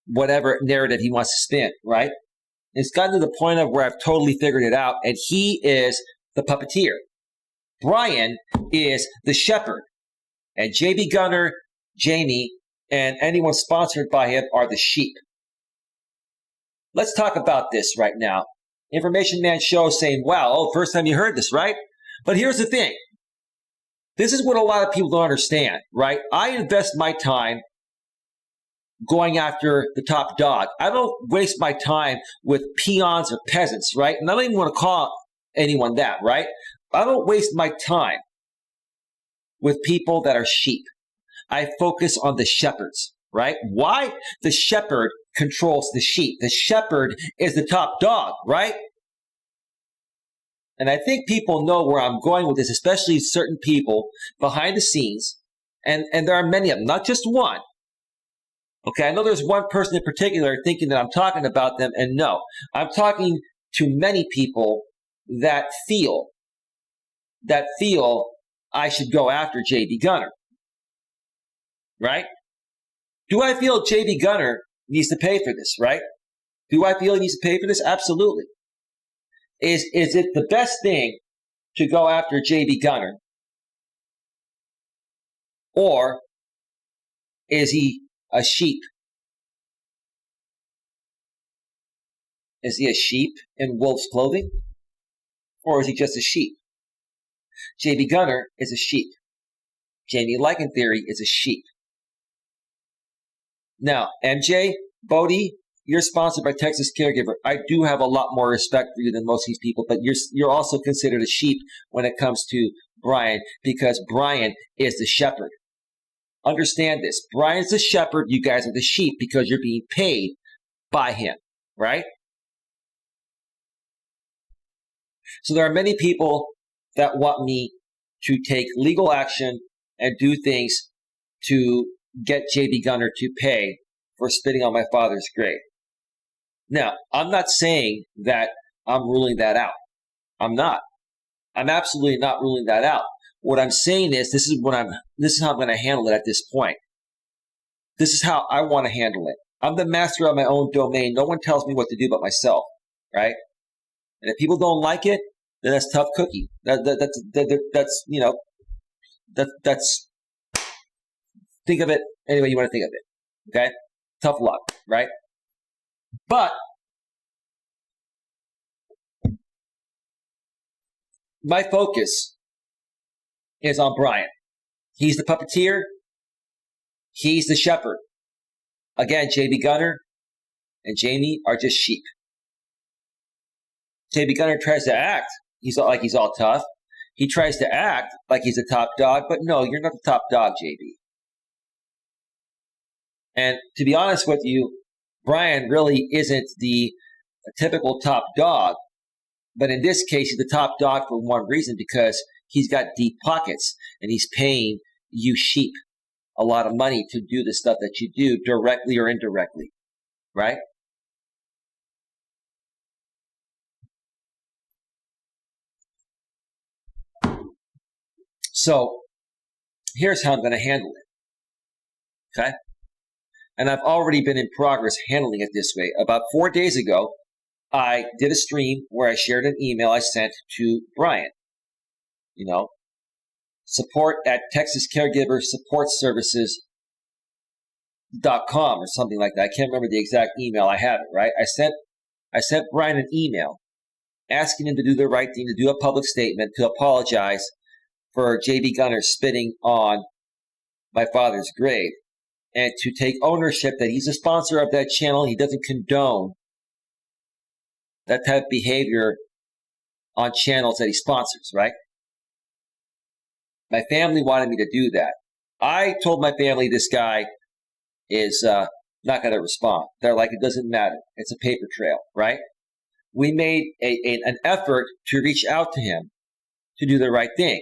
A: whatever narrative he wants to spin, right? It's gotten to the point of where I've totally figured it out, and he is the puppeteer. Brian is the shepherd, and JB Gunner, Jamie, and anyone sponsored by him are the sheep. Let's talk about this right now. Information Man Show saying, wow, first time you heard this, right? But here's the thing. This is what a lot of people don't understand, right? I invest my time going after the top dog. I don't waste my time with peons or peasants, right? And I don't even want to call anyone that, right? I don't waste my time with people that are sheep. I focus on the shepherds, right? Why? The shepherd controls the sheep. The shepherd is the top dog, right? And I think people know where I'm going with this, especially certain people behind the scenes. And there are many of them, not just one. Okay, I know there's one person in particular thinking that I'm talking about them, and no. I'm talking to many people that feel I should go after JB Gunner. Right? Do I feel JB Gunner needs to pay for this, right? Do I feel he needs to pay for this? Absolutely. Is it the best thing to go after JB Gunner? Or is he a sheep? Is he a sheep in wolf's clothing? Or is he just a sheep? JB Gunner is a sheep. Jamie Lycan Theory is a sheep. Now, MJ, Bodie, you're sponsored by Texas Caregiver. I do have a lot more respect for you than most of these people, but you're also considered a sheep when it comes to Brian, because Brian is the shepherd. Understand this. Brian's the shepherd. You guys are the sheep because you're being paid by him, right? So there are many people that want me to take legal action and do things to get JB Gunner to pay for spitting on my father's grave. Now, I'm not saying that I'm ruling that out. I'm not. I'm absolutely not ruling that out. What I'm saying is this is how I'm going to handle it at this point. This is how I want to handle it. I'm the master of my own domain. No one tells me what to do but myself, right? And if people don't like it, then that's tough cookie. That's think of it any way you want to think of it. Okay? Tough luck, right? But my focus is on Brian. He's the puppeteer. He's the shepherd. Again, JB Gunner and Jamie are just sheep. JB Gunner tries to act he's all tough. He tries to act like he's a top dog, but no, you're not the top dog, JB. And to be honest with you, Brian really isn't the typical top dog. But in this case, he's the top dog for one reason, because he's got deep pockets and he's paying you sheep a lot of money to do the stuff that you do, directly or indirectly, right? So here's how I'm going to handle it, okay? And I've already been in progress handling it this way. About 4 days ago, I did a stream where I shared an email I sent to Brian. Support at Texas Caregiver Support Services.com or something like that. I can't remember the exact email. I have it, right? I sent Brian an email asking him to do the right thing, to do a public statement, to apologize for JB Gunner spitting on my father's grave, and to take ownership that he's a sponsor of that channel. He doesn't condone that type of behavior on channels that he sponsors, right? My family wanted me to do that. I told my family this guy is not going to respond. They're like, it doesn't matter. It's a paper trail, right? We made an effort to reach out to him to do the right thing.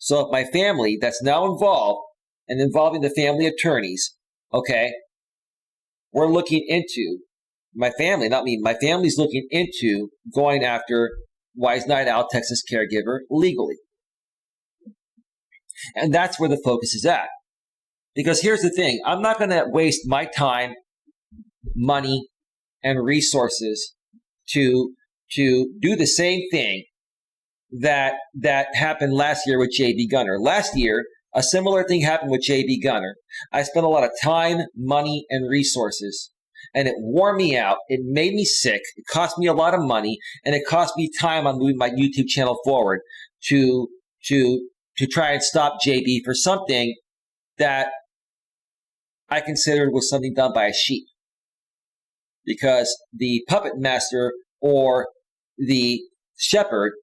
A: So if my family that's now involved and involving the family attorneys, okay, we're looking into, my family, not me, my family's looking into going after Wise Night Owl Texas Caregiver legally. And that's where the focus is at. Because here's the thing, I'm not going to waste my time, money, and resources to do the same thing that happened last year with JB Gunner. Last year, a similar thing happened with JB Gunner. I spent a lot of time, money, and resources, and it wore me out. It made me sick. It cost me a lot of money, and it cost me time on moving my YouTube channel forward to try and stop JB for something that I considered was something done by a sheep. Because the puppet master or the shepherd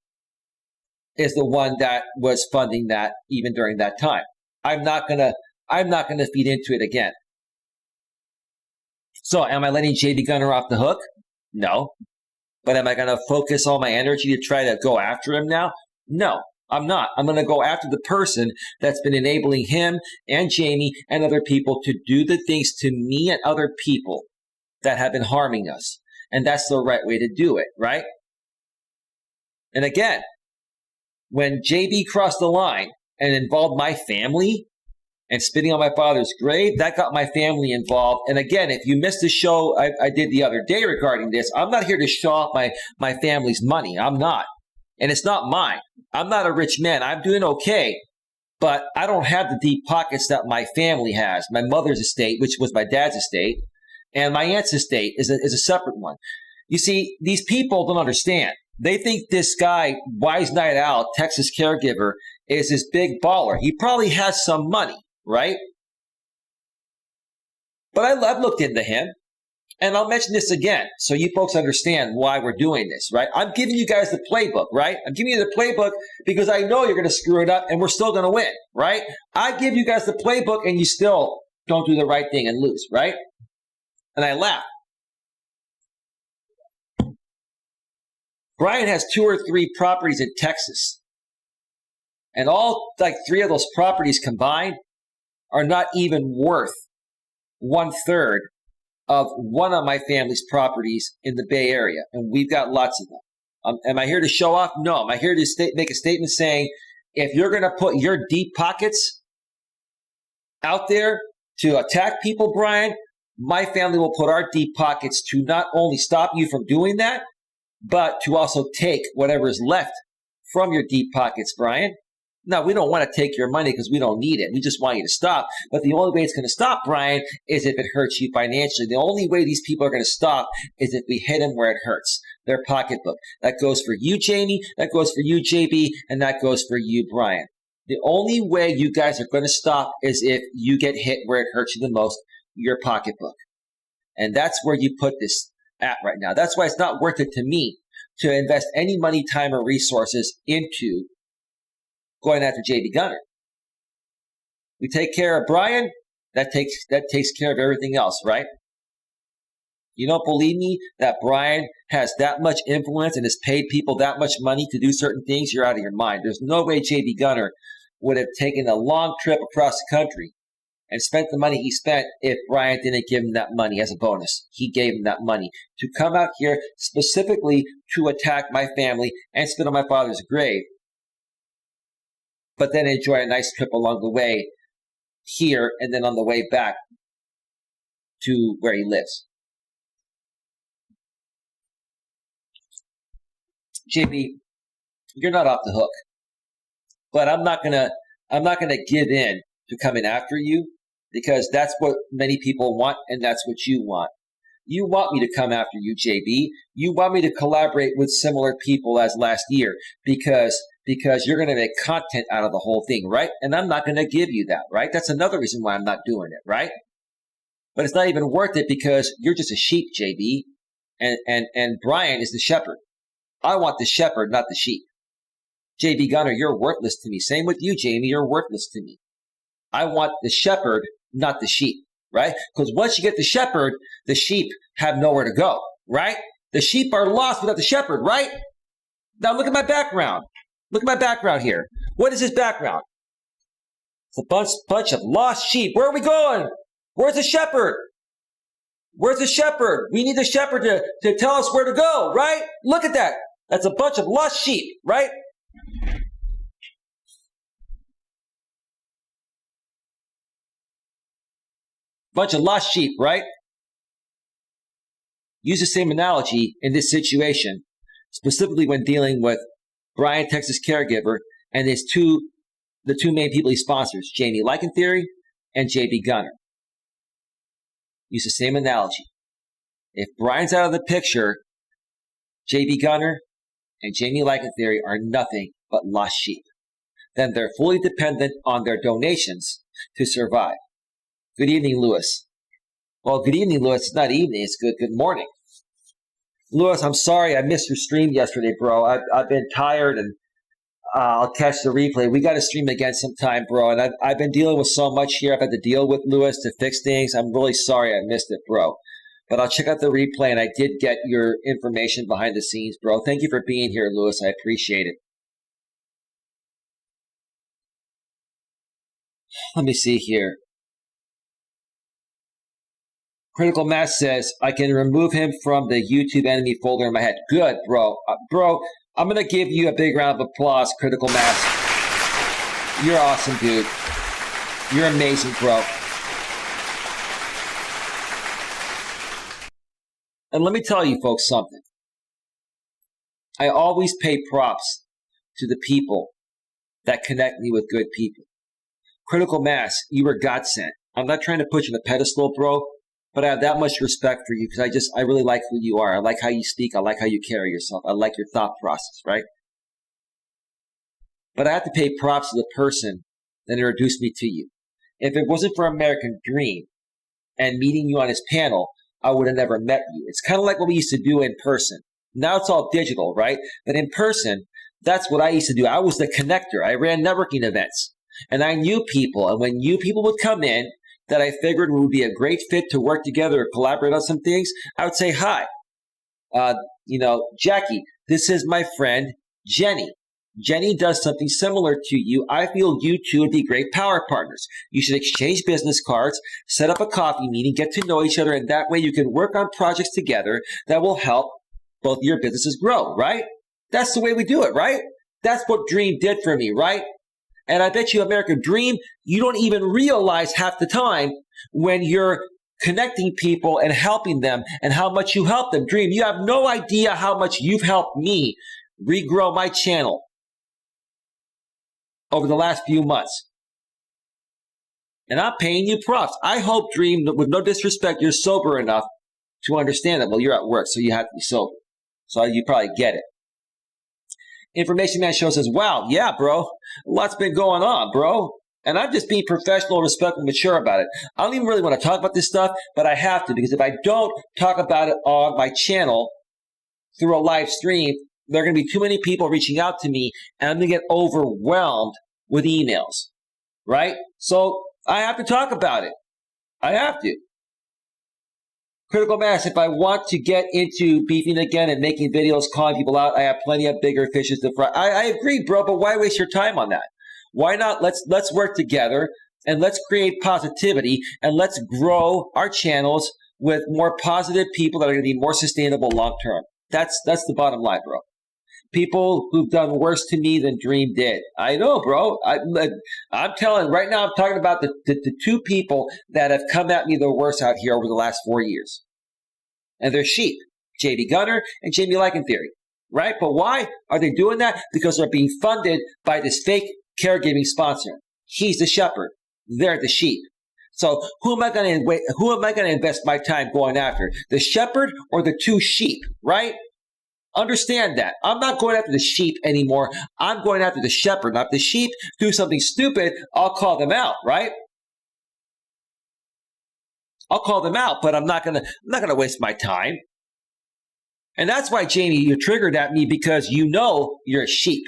A: is the one that was funding that even during that time. I'm not gonna feed into it again. So am I letting JB Gunner off the hook? No. But am I gonna focus all my energy to try to go after him now? No, I'm not. I'm gonna go after the person that's been enabling him and Jamie and other people to do the things to me and other people that have been harming us. And that's the right way to do it, right? And again, when JB crossed the line and involved my family and spitting on my father's grave, that got my family involved. And again, if you missed the show I did the other day regarding this, I'm not here to show off my family's money. I'm not. And it's not mine. I'm not a rich man. I'm doing okay. But I don't have the deep pockets that my family has. My mother's estate, which was my dad's estate, and my aunt's estate is a separate one. You see, these people don't understand. They think this guy, Wise Night Owl, Texas caregiver, is this big baller. He probably has some money, right? But I've looked into him, and I'll mention this again so you folks understand why we're doing this, right? I'm giving you guys the playbook, right? I'm giving you the playbook because I know you're going to screw it up, and we're still going to win, right? I give you guys the playbook, and you still don't do the right thing and lose, right? And I laugh. Brian has 2 or 3 properties in Texas. And all like 3 of those properties combined are not even worth 1/3 of one of my family's properties in the Bay Area. And we've got lots of them. Am I here to show off? No. Am I here to make a statement saying, if you're going to put your deep pockets out there to attack people, Brian, my family will put our deep pockets to not only stop you from doing that, but to also take whatever is left from your deep pockets, Brian. Now, we don't want to take your money because we don't need it. We just want you to stop. But the only way it's going to stop, Brian, is if it hurts you financially. The only way these people are going to stop is if we hit them where it hurts, their pocketbook. That goes for you, Jamie. That goes for you, JB. And that goes for you, Brian. The only way you guys are going to stop is if you get hit where it hurts you the most, your pocketbook. And that's where you put this at right now. That's why it's not worth it to me to invest any money, time, or resources into going after JB Gunner. We take care of Brian, that takes care of everything else, right? You don't believe me that Brian has that much influence and has paid people that much money to do certain things? You're out of your mind. There's no way JB Gunner would have taken a long trip across the country and spent the money he spent if Brian didn't give him that money as a bonus. He gave him that money to come out here specifically to attack my family and spit on my father's grave, but then enjoy a nice trip along the way here and then on the way back to where he lives. JB, you're not off the hook, but I'm not gonna give in to coming after you, because that's what many people want, and that's what you want. You want me to come after you, JB. You want me to collaborate with similar people as last year because you're going to make content out of the whole thing, right? And I'm not going to give you that, right? That's another reason why I'm not doing it, right? But it's not even worth it because you're just a sheep, JB, and Brian is the shepherd. I want the shepherd, not the sheep. JB Gunner, you're worthless to me. Same with you, Jamie. You're worthless to me. I want the shepherd, not the sheep, right? Because once you get the shepherd, the sheep have nowhere to go, right? The sheep are lost without the shepherd, right? Now look at my background. Look at my background here. What is this background? It's a bunch of lost sheep. Where are we going? Where's the shepherd? Where's the shepherd? We need the shepherd to tell us where to go, right? Look at that. That's a bunch of lost sheep, right? Bunch of lost sheep, right? Use the same analogy in this situation, specifically when dealing with Brian, Texas caregiver, and the two main people he sponsors, Jamie Theory and JB Gunner. Use the same analogy. If Brian's out of the picture, JB Gunner and Jamie Theory are nothing but lost sheep. Then they're fully dependent on their donations to survive. Good evening, Lewis. Well, good evening, Lewis. It's not evening. It's good morning. Lewis, I'm sorry I missed your stream yesterday, bro. I've been tired, and I'll catch the replay. We got to stream again sometime, bro. And I've been dealing with so much here. I've had to deal with Lewis to fix things. I'm really sorry I missed it, bro. But I'll check out the replay, and I did get your information behind the scenes, bro. Thank you for being here, Lewis. I appreciate it. Let me see here. Critical Mass says, I can remove him from the YouTube enemy folder in my head. Good, bro. Bro, I'm going to give you a big round of applause, Critical Mass. You're awesome, dude. You're amazing, bro. And let me tell you folks something. I always pay props to the people that connect me with good people. Critical Mass, you were God sent. I'm not trying to put you on a pedestal, bro, but I have that much respect for you because I really like who you are. I like how you speak. I like how you carry yourself. I like your thought process, right? But I have to pay props to the person that introduced me to you. If it wasn't for American Dream and meeting you on his panel, I would have never met you. It's kind of like what we used to do in person. Now it's all digital, right? But in person, that's what I used to do. I was the connector. I ran networking events. And I knew people. And when new people would come in that I figured would be a great fit to work together or collaborate on some things, I would say, hi. Jackie, this is my friend, Jenny. Jenny does something similar to you. I feel you two would be great power partners. You should exchange business cards, set up a coffee meeting, get to know each other, and that way you can work on projects together that will help both your businesses grow, right? That's the way we do it, right? That's what Dream did for me, right? And I bet you, American Dream, you don't even realize half the time when you're connecting people and helping them and how much you help them. Dream, you have no idea how much you've helped me regrow my channel over the last few months. And I'm paying you props. I hope, Dream, that with no disrespect, you're sober enough to understand that. Well, you're at work, so you have to be sober. So you probably get it. Information Man Show says, wow, yeah, bro, a lot's been going on, bro. And I'm just being professional, respectful, mature about it. I don't even really want to talk about this stuff, but I have to, because if I don't talk about it on my channel through a live stream, there are going to be too many people reaching out to me, and I'm going to get overwhelmed with emails, right? So I have to talk about it. I have to. Critical Mass, if I want to get into beefing again and making videos, calling people out, I have plenty of bigger fishes to fry. I agree, bro, but why waste your time on that? Why not? Let's work together and let's create positivity and let's grow our channels with more positive people that are going to be more sustainable long term. That's the bottom line, bro. People who've done worse to me than Dream did. I know, bro. I'm telling right now, I'm talking about the two people that have come at me the worst out here over the last 4 years. And they're sheep, JB Gunner and Jamie Theory, right? But why are they doing that? Because they're being funded by this fake caregiving sponsor. He's the shepherd. They're the sheep. So who am I going to invest my time going after? The shepherd or the two sheep, right? Understand that. I'm not going after the sheep anymore. I'm going after the shepherd. Now, if the sheep do something stupid, I'll call them out, right? I'll call them out, but I'm not gonna waste my time. And that's why, Jamie, you're triggered at me because you know you're a sheep.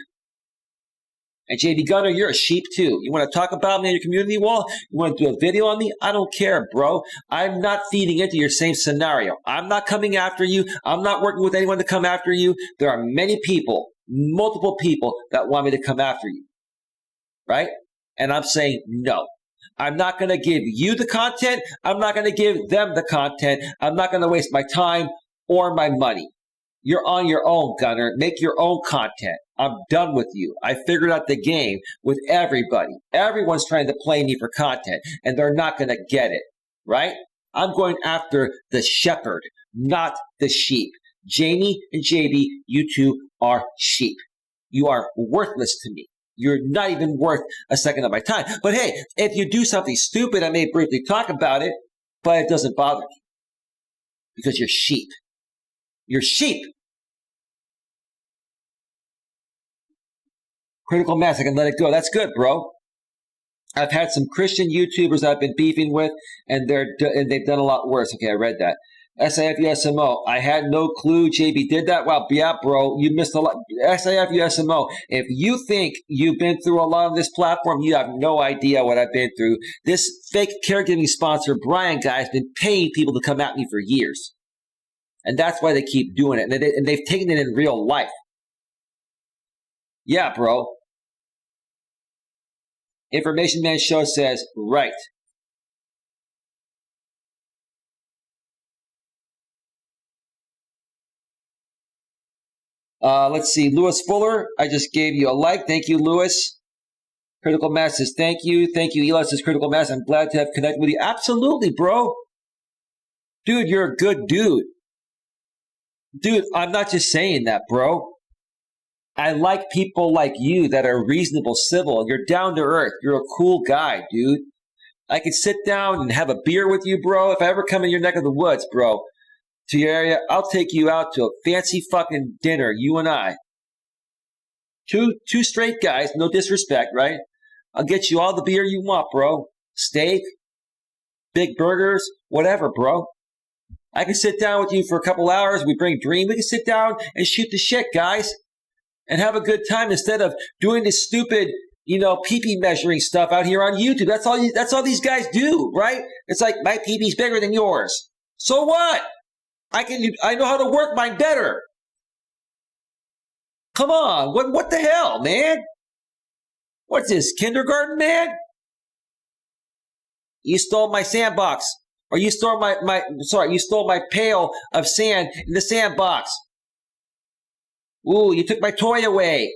A: And JB Gunner, you're a sheep too. You want to talk about me on your community wall? You want to do a video on me? I don't care, bro. I'm not feeding into your same scenario. I'm not coming after you. I'm not working with anyone to come after you. There are many people, multiple people that want me to come after you, right? And I'm saying no. I'm not going to give you the content. I'm not going to give them the content. I'm not going to waste my time or my money. You're on your own, Gunner. Make your own content. I'm done with you. I figured out the game with everybody. Everyone's trying to play me for content, and they're not going to get it, right? I'm going after the shepherd, not the sheep. Jamie and JB, you two are sheep. You are worthless to me. You're not even worth a second of my time. But hey, if you do something stupid, I may briefly talk about it, but it doesn't bother me because you're sheep. You're sheep. Critical mass, I can let it go. That's good, bro. I've had some Christian YouTubers I've been beefing with, and they've done a lot worse. Okay, I read that. SIFUSMO, I had no clue JB did that. Wow, yeah, bro, you missed a lot. SIFUSMO, if you think you've been through a lot on this platform, you have no idea what I've been through. This fake caregiving sponsor, Brian, guy, has been paying people to come at me for years. And that's why they keep doing it. And they've taken it in real life. Yeah, bro. Information Man Show says, right. Let's see. Lewis Fuller, I just gave you a like. Thank you, Lewis. Critical Mass says, thank you. Thank you, Elias says, Critical Mass. I'm glad to have connected with you. Absolutely, bro. Dude, you're a good dude. Dude, I'm not just saying that, bro. I like people like you that are reasonable, civil. You're down to earth. You're a cool guy, dude. I could sit down and have a beer with you, bro. If I ever come in your neck of the woods, bro, to your area, I'll take you out to a fancy fucking dinner, you and I. Two straight guys, no disrespect, right? I'll get you all the beer you want, bro. Steak, big burgers, whatever, bro. I can sit down with you for a couple hours. We bring Dream. We can sit down and shoot the shit, guys, and have a good time instead of doing this stupid, pee-pee measuring stuff out here on YouTube. That's all these guys do, right? It's like my pee-pee's bigger than yours. So what? I know how to work mine better. Come on, what the hell, man? What's this, kindergarten, man? You stole my sandbox. Or you stole you stole my pail of sand in the sandbox. Ooh, you took my toy away.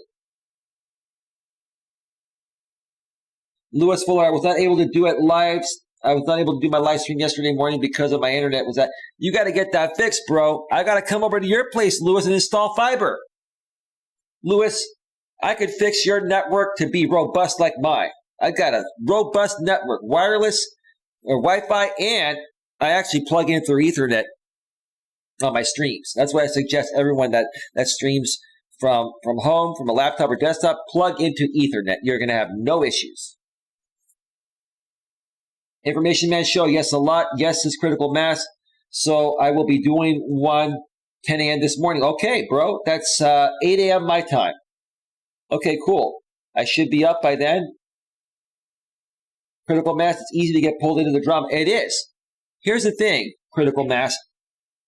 A: Lewis Fuller, I was not able to do it live. I was not able to do my live stream yesterday morning because of my internet. You got to get that fixed, bro. I got to come over to your place, Lewis, and install fiber. Lewis, I could fix your network to be robust like mine. I got a robust network, wireless or Wi-Fi, and I actually plug in through Ethernet on my streams. That's why I suggest everyone that streams from home, from a laptop or desktop, plug into Ethernet. You're going to have no issues. Information Man Show, yes, a lot. Yes is Critical Mass. So I will be doing one 10 a.m. this morning. Okay, bro, that's 8 a.m. my time. Okay, cool. I should be up by then. Critical Mass, it's easy to get pulled into the drama. It is. Here's the thing, Critical Mass.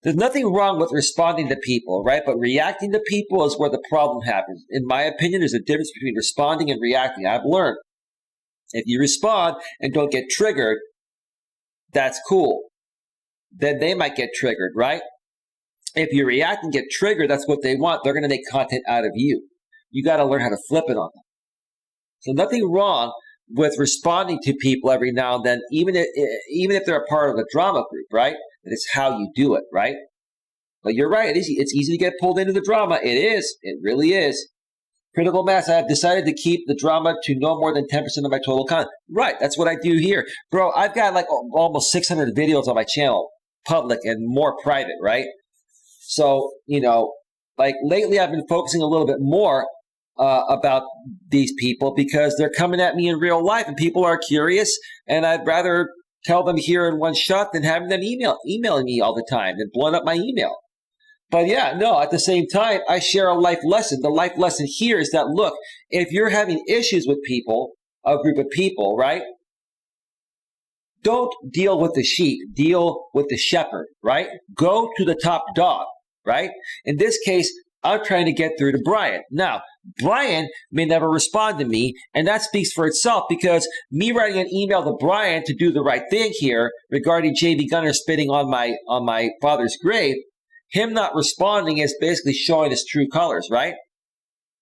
A: There's nothing wrong with responding to people, right? But reacting to people is where the problem happens. In my opinion, there's a difference between responding and reacting. I've learned. If you respond and don't get triggered, that's cool. Then they might get triggered, right? If you react and get triggered, that's what they want. They're going to make content out of you. You got to learn how to flip it on them. So nothing wrong with responding to people every now and then, even if they're a part of the drama group, right? It's how you do it, right? But you're right. It's easy to get pulled into the drama. It is. It really is. Critical Mass, I have decided to keep the drama to no more than 10% of my total content. Right. That's what I do here. Bro, I've got like almost 600 videos on my channel, public and more private, right? So, like lately I've been focusing a little bit more about these people because they're coming at me in real life and people are curious, and I'd rather tell them here in one shot than having them emailing me all the time and blowing up my email. But yeah, no, at the same time, I share a life lesson. The life lesson here is that, look, if you're having issues with people, a group of people, right? Don't deal with the sheep, deal with the shepherd, right? Go to the top dog, right? In this case, I'm trying to get through to Brian. Now, Brian may never respond to me, and that speaks for itself because me writing an email to Brian to do the right thing here regarding JB Gunner spitting on my father's grave, him not responding is basically showing his true colors, right?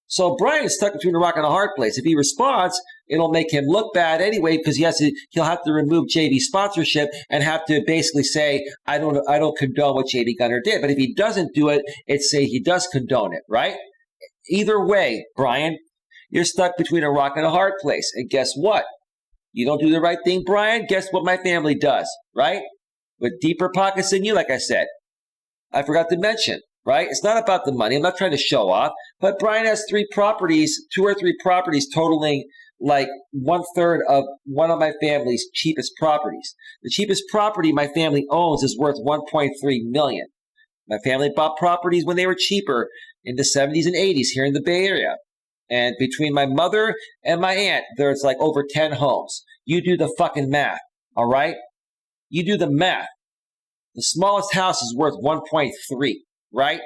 A: So Brian's stuck between a rock and a hard place. If he responds, it'll make him look bad anyway because he'll have to remove JB's sponsorship and have to basically say, I don't condone what JB Gunner did. But if he doesn't do it, it's say he does condone it, right? Either way, Brian, you're stuck between a rock and a hard place. And guess what? You don't do the right thing, Brian. Guess what my family does, right? With deeper pockets than you, like I said. I forgot to mention, right? It's not about the money. I'm not trying to show off. But Brian has 2 or 3 properties totaling like 1/3 of one of my family's cheapest properties. The cheapest property my family owns is worth $1.3 million. My family bought properties when they were cheaper in the 70s and 80s here in the Bay Area. And between my mother and my aunt, there's like over 10 homes. You do the fucking math, all right? You do the math. The smallest house is worth 1.3, right?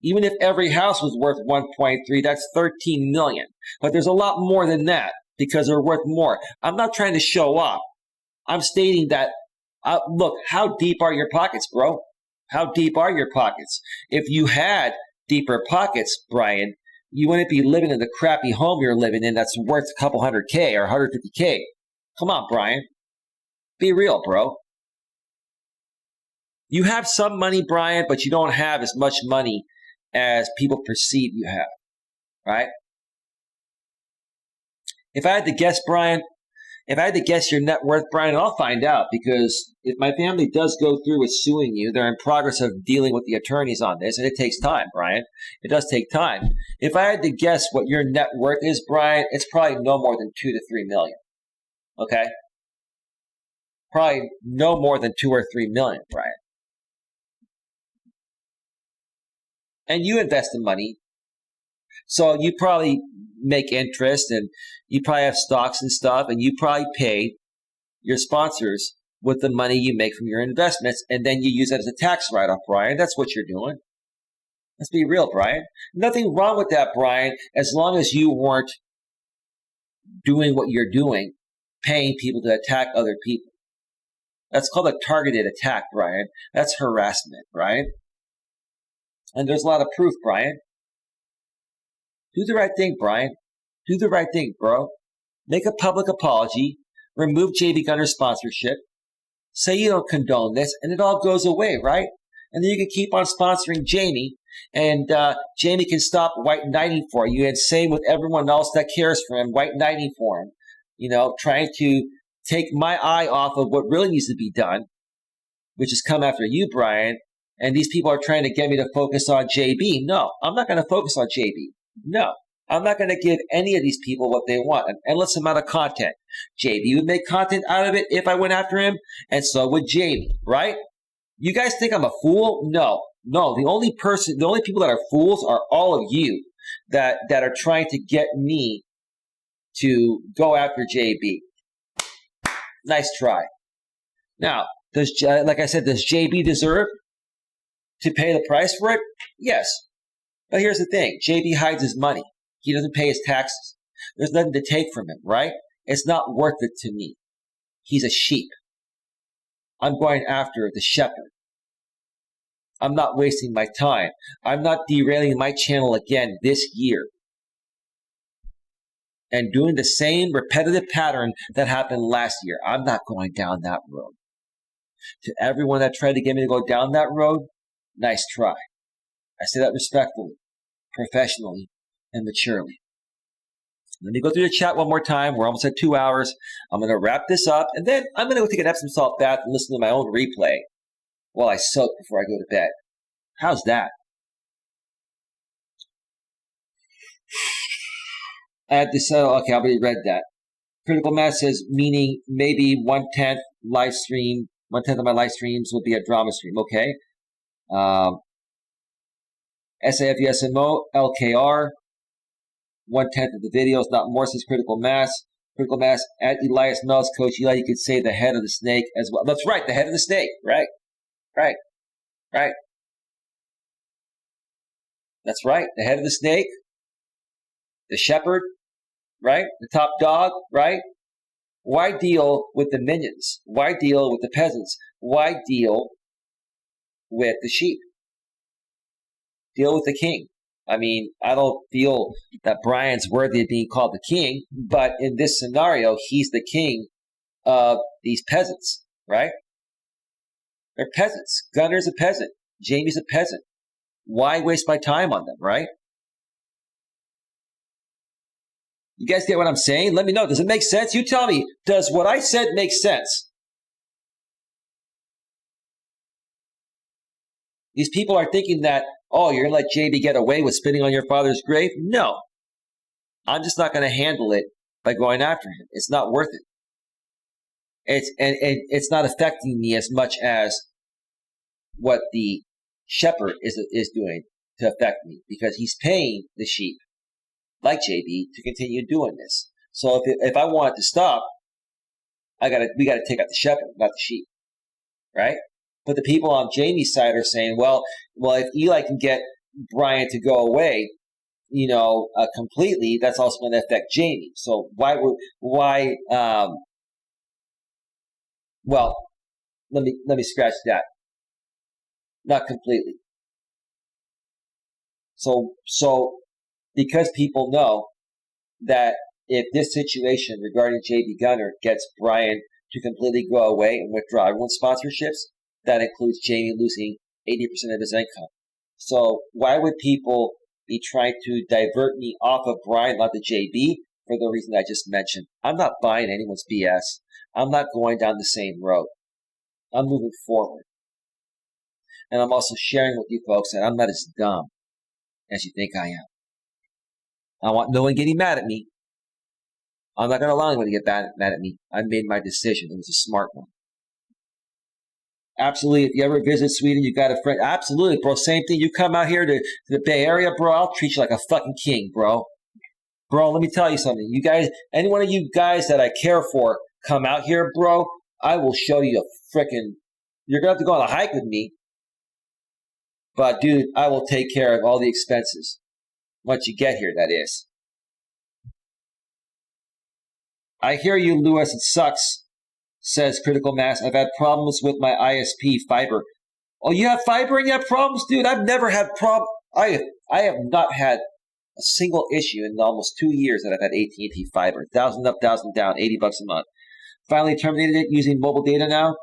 A: Even if every house was worth 1.3, that's 13 million. But there's a lot more than that because they're worth more. I'm not trying to show off. I'm stating that, look, how deep are your pockets, bro? How deep are your pockets? If you had deeper pockets, Brian, you wouldn't be living in the crappy home you're living in that's worth a couple $100K or $150K. Come on, Brian. Be real, bro. You have some money, Brian, but you don't have as much money as people perceive you have, right? If I had to guess, Brian, if I had to guess your net worth, Brian, and I'll find out because if my family does go through with suing you, they're in progress of dealing with the attorneys on this, and it takes time, Brian. It does take time. If I had to guess what your net worth is, Brian, it's probably no more than 2 to 3 million. Okay? Probably no more than 2 or 3 million, Brian. And you invest in money. So you probably make interest and you probably have stocks and stuff, and you probably pay your sponsors with the money you make from your investments, and then you use it as a tax write-off, Brian. That's what you're doing. Let's be real, Brian. Nothing wrong with that, Brian, as long as you weren't doing what you're doing, paying people to attack other people. That's called a targeted attack, Brian. That's harassment, Brian. And there's a lot of proof, Brian. Do the right thing, Brian. Do the right thing, bro. Make a public apology. Remove JB Gunner's sponsorship. Say you don't condone this, and it all goes away, right? And then you can keep on sponsoring Jamie, and Jamie can stop white knighting for you, and same with everyone else that cares for him, white knighting for him. You know, trying to take my eye off of what really needs to be done, which is come after you, Brian. And these people are trying to get me to focus on JB. No, I'm not going to focus on JB. No, I'm not going to give any of these people what they want, an endless amount of content. JB would make content out of it if I went after him, and so would Jamie, right? You guys think I'm a fool? No. The only people that are fools are all of you that are trying to get me to go after JB. Nice try. Now, like I said, does JB deserve to pay the price for it? Yes. But here's the thing. JB hides his money. He doesn't pay his taxes. There's nothing to take from him, right? It's not worth it to me. He's a sheep. I'm going after the shepherd. I'm not wasting my time. I'm not derailing my channel again this year and doing the same repetitive pattern that happened last year. I'm not going down that road. To everyone that tried to get me to go down that road, nice try. I say that respectfully, professionally, and maturely. Let me go through the chat one more time. We're almost at 2 hours. I'm going to wrap this up, and then I'm going to go take an Epsom salt bath and listen to my own replay while I soak before I go to bed. How's that? Add this. Okay, I already read that. Critical mass says, meaning maybe 1/10 live stream. 1/10 of my live streams will be a drama stream. Okay. SAFUSMO, LKR. 1/10 of the videos, not more, says critical mass. Critical mass at Elias, Melas, Coach Eli. You could say the head of the snake as well. That's right, the head of the snake. Right. That's right, the head of the snake, the shepherd, right? The top dog, right? Why deal with the minions? Why deal with the peasants? Why deal with the sheep? Deal with the king. I mean, I don't feel that Brian's worthy of being called the king, but in this scenario, he's the king of these peasants, right? They're peasants. Gunner's a peasant. Jamie's a peasant. Why waste my time on them, right? You guys get what I'm saying? Let me know. Does it make sense? You tell me, does what I said make sense? These people are thinking that, oh, you're going to let JB get away with spitting on your father's grave? No. I'm just not going to handle it by going after him. It's not worth it. It's not affecting me as much as what the shepherd is doing to affect me, because he's paying the sheep, like JB, to continue doing this. So if I want it to stop, we got to take out the shepherd, not the sheep, right? But the people on Jamie's side are saying, well, if Eli can get Brian to go away, completely, that's also going to affect Jamie. So let me scratch that. Not completely. So because people know that if this situation regarding JB Gunner gets Brian to completely go away and withdraw everyone's sponsorships, that includes Jamie losing 80% of his income. So why would people be trying to divert me off of Brian, not the JB, for the reason I just mentioned? I'm not buying anyone's BS. I'm not going down the same road. I'm moving forward. And I'm also sharing with you folks that I'm not as dumb as you think I am. I want no one getting mad at me. I'm not going to allow anyone to get mad at me. I made my decision. It was a smart one. Absolutely. If you ever visit Sweden, you got a friend. Absolutely, bro. Same thing. You come out here to the Bay Area, bro, I'll treat you like a fucking king, bro. Bro, let me tell you something. You guys, any one of you guys that I care for, come out here, bro. I will show you a frickin'. You're going to have to go on a hike with me. But, dude, I will take care of all the expenses. Once you get here, that is. I hear you, Lewis. It sucks, says Critical Mass. I've had problems with my ISP fiber. Oh, you have fiber and you have problems? Dude, I've never had problems. I have not had a single issue in almost 2 years that I've had AT&T fiber. 1,000 up, 1,000 down, $80 a month. Finally terminated it using mobile data now.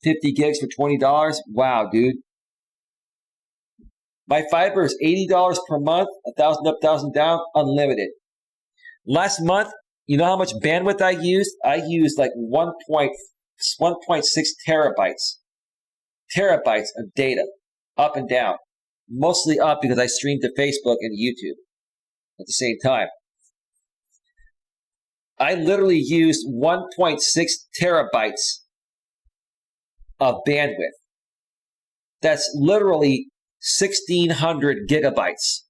A: 50 gigs for $20. Wow, dude. My fiber is $80 per month, 1,000 up, 1,000 down, unlimited. Last month, you know how much bandwidth I used? I used like 1.6 terabytes. Terabytes of data, up and down. Mostly up because I streamed to Facebook and YouTube at the same time. I literally used 1.6 terabytes of bandwidth. That's literally 1,600 gigabytes.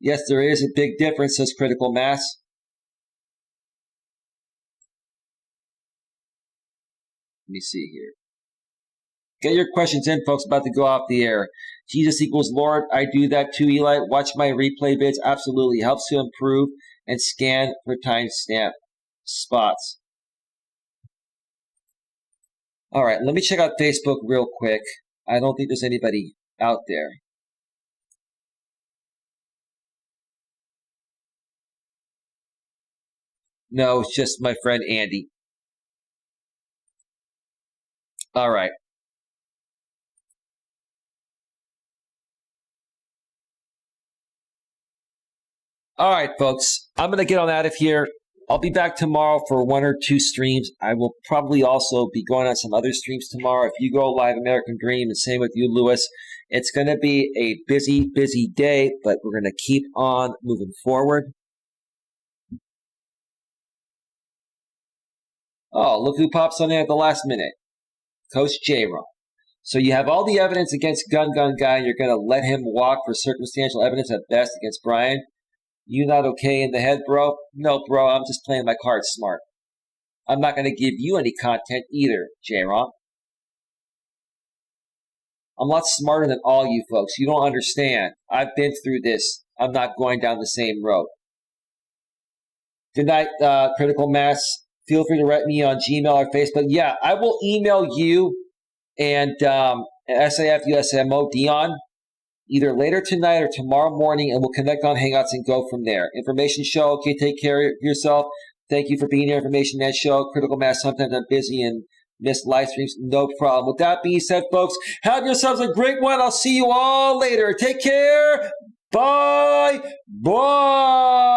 A: Yes, there is a big difference, says Critical Mass. Let me see here. Get your questions in, folks. About to go off the air. Jesus equals Lord. I do that too, Eli. Watch my replay vids. Absolutely. Helps to improve and scan for timestamp spots. All right, let me check out Facebook real quick. I don't think there's anybody out there. No, it's just my friend Andy. All right. All right, folks. I'm going to get on out of here. I'll be back tomorrow for 1 or 2 streams. I will probably also be going on some other streams tomorrow. If you go live American Dream, and same with you, Lewis. It's going to be a busy, busy day, but we're going to keep on moving forward. Oh, look who pops on in at the last minute. Coach J-Ron. So you have all the evidence against Gun Guy. You're going to let him walk for circumstantial evidence at best against Brian. You not okay in the head, bro? No, bro, I'm just playing my cards smart. I'm not going to give you any content either, J-Ron. I'm a lot smarter than all you folks. You don't understand. I've been through this. I'm not going down the same road. Good night, Critical Mass. Feel free to write me on Gmail or Facebook. Yeah, I will email you and SAFUSMO Dion either later tonight or tomorrow morning, and we'll connect on Hangouts and go from there. Information show. Okay, take care of yourself. Thank you for being here. Information Net show. Critical Mass. Sometimes I'm busy and miss live streams, no problem. With that being said, folks, have yourselves a great one. I'll see you all later. Take care. Bye. Bye.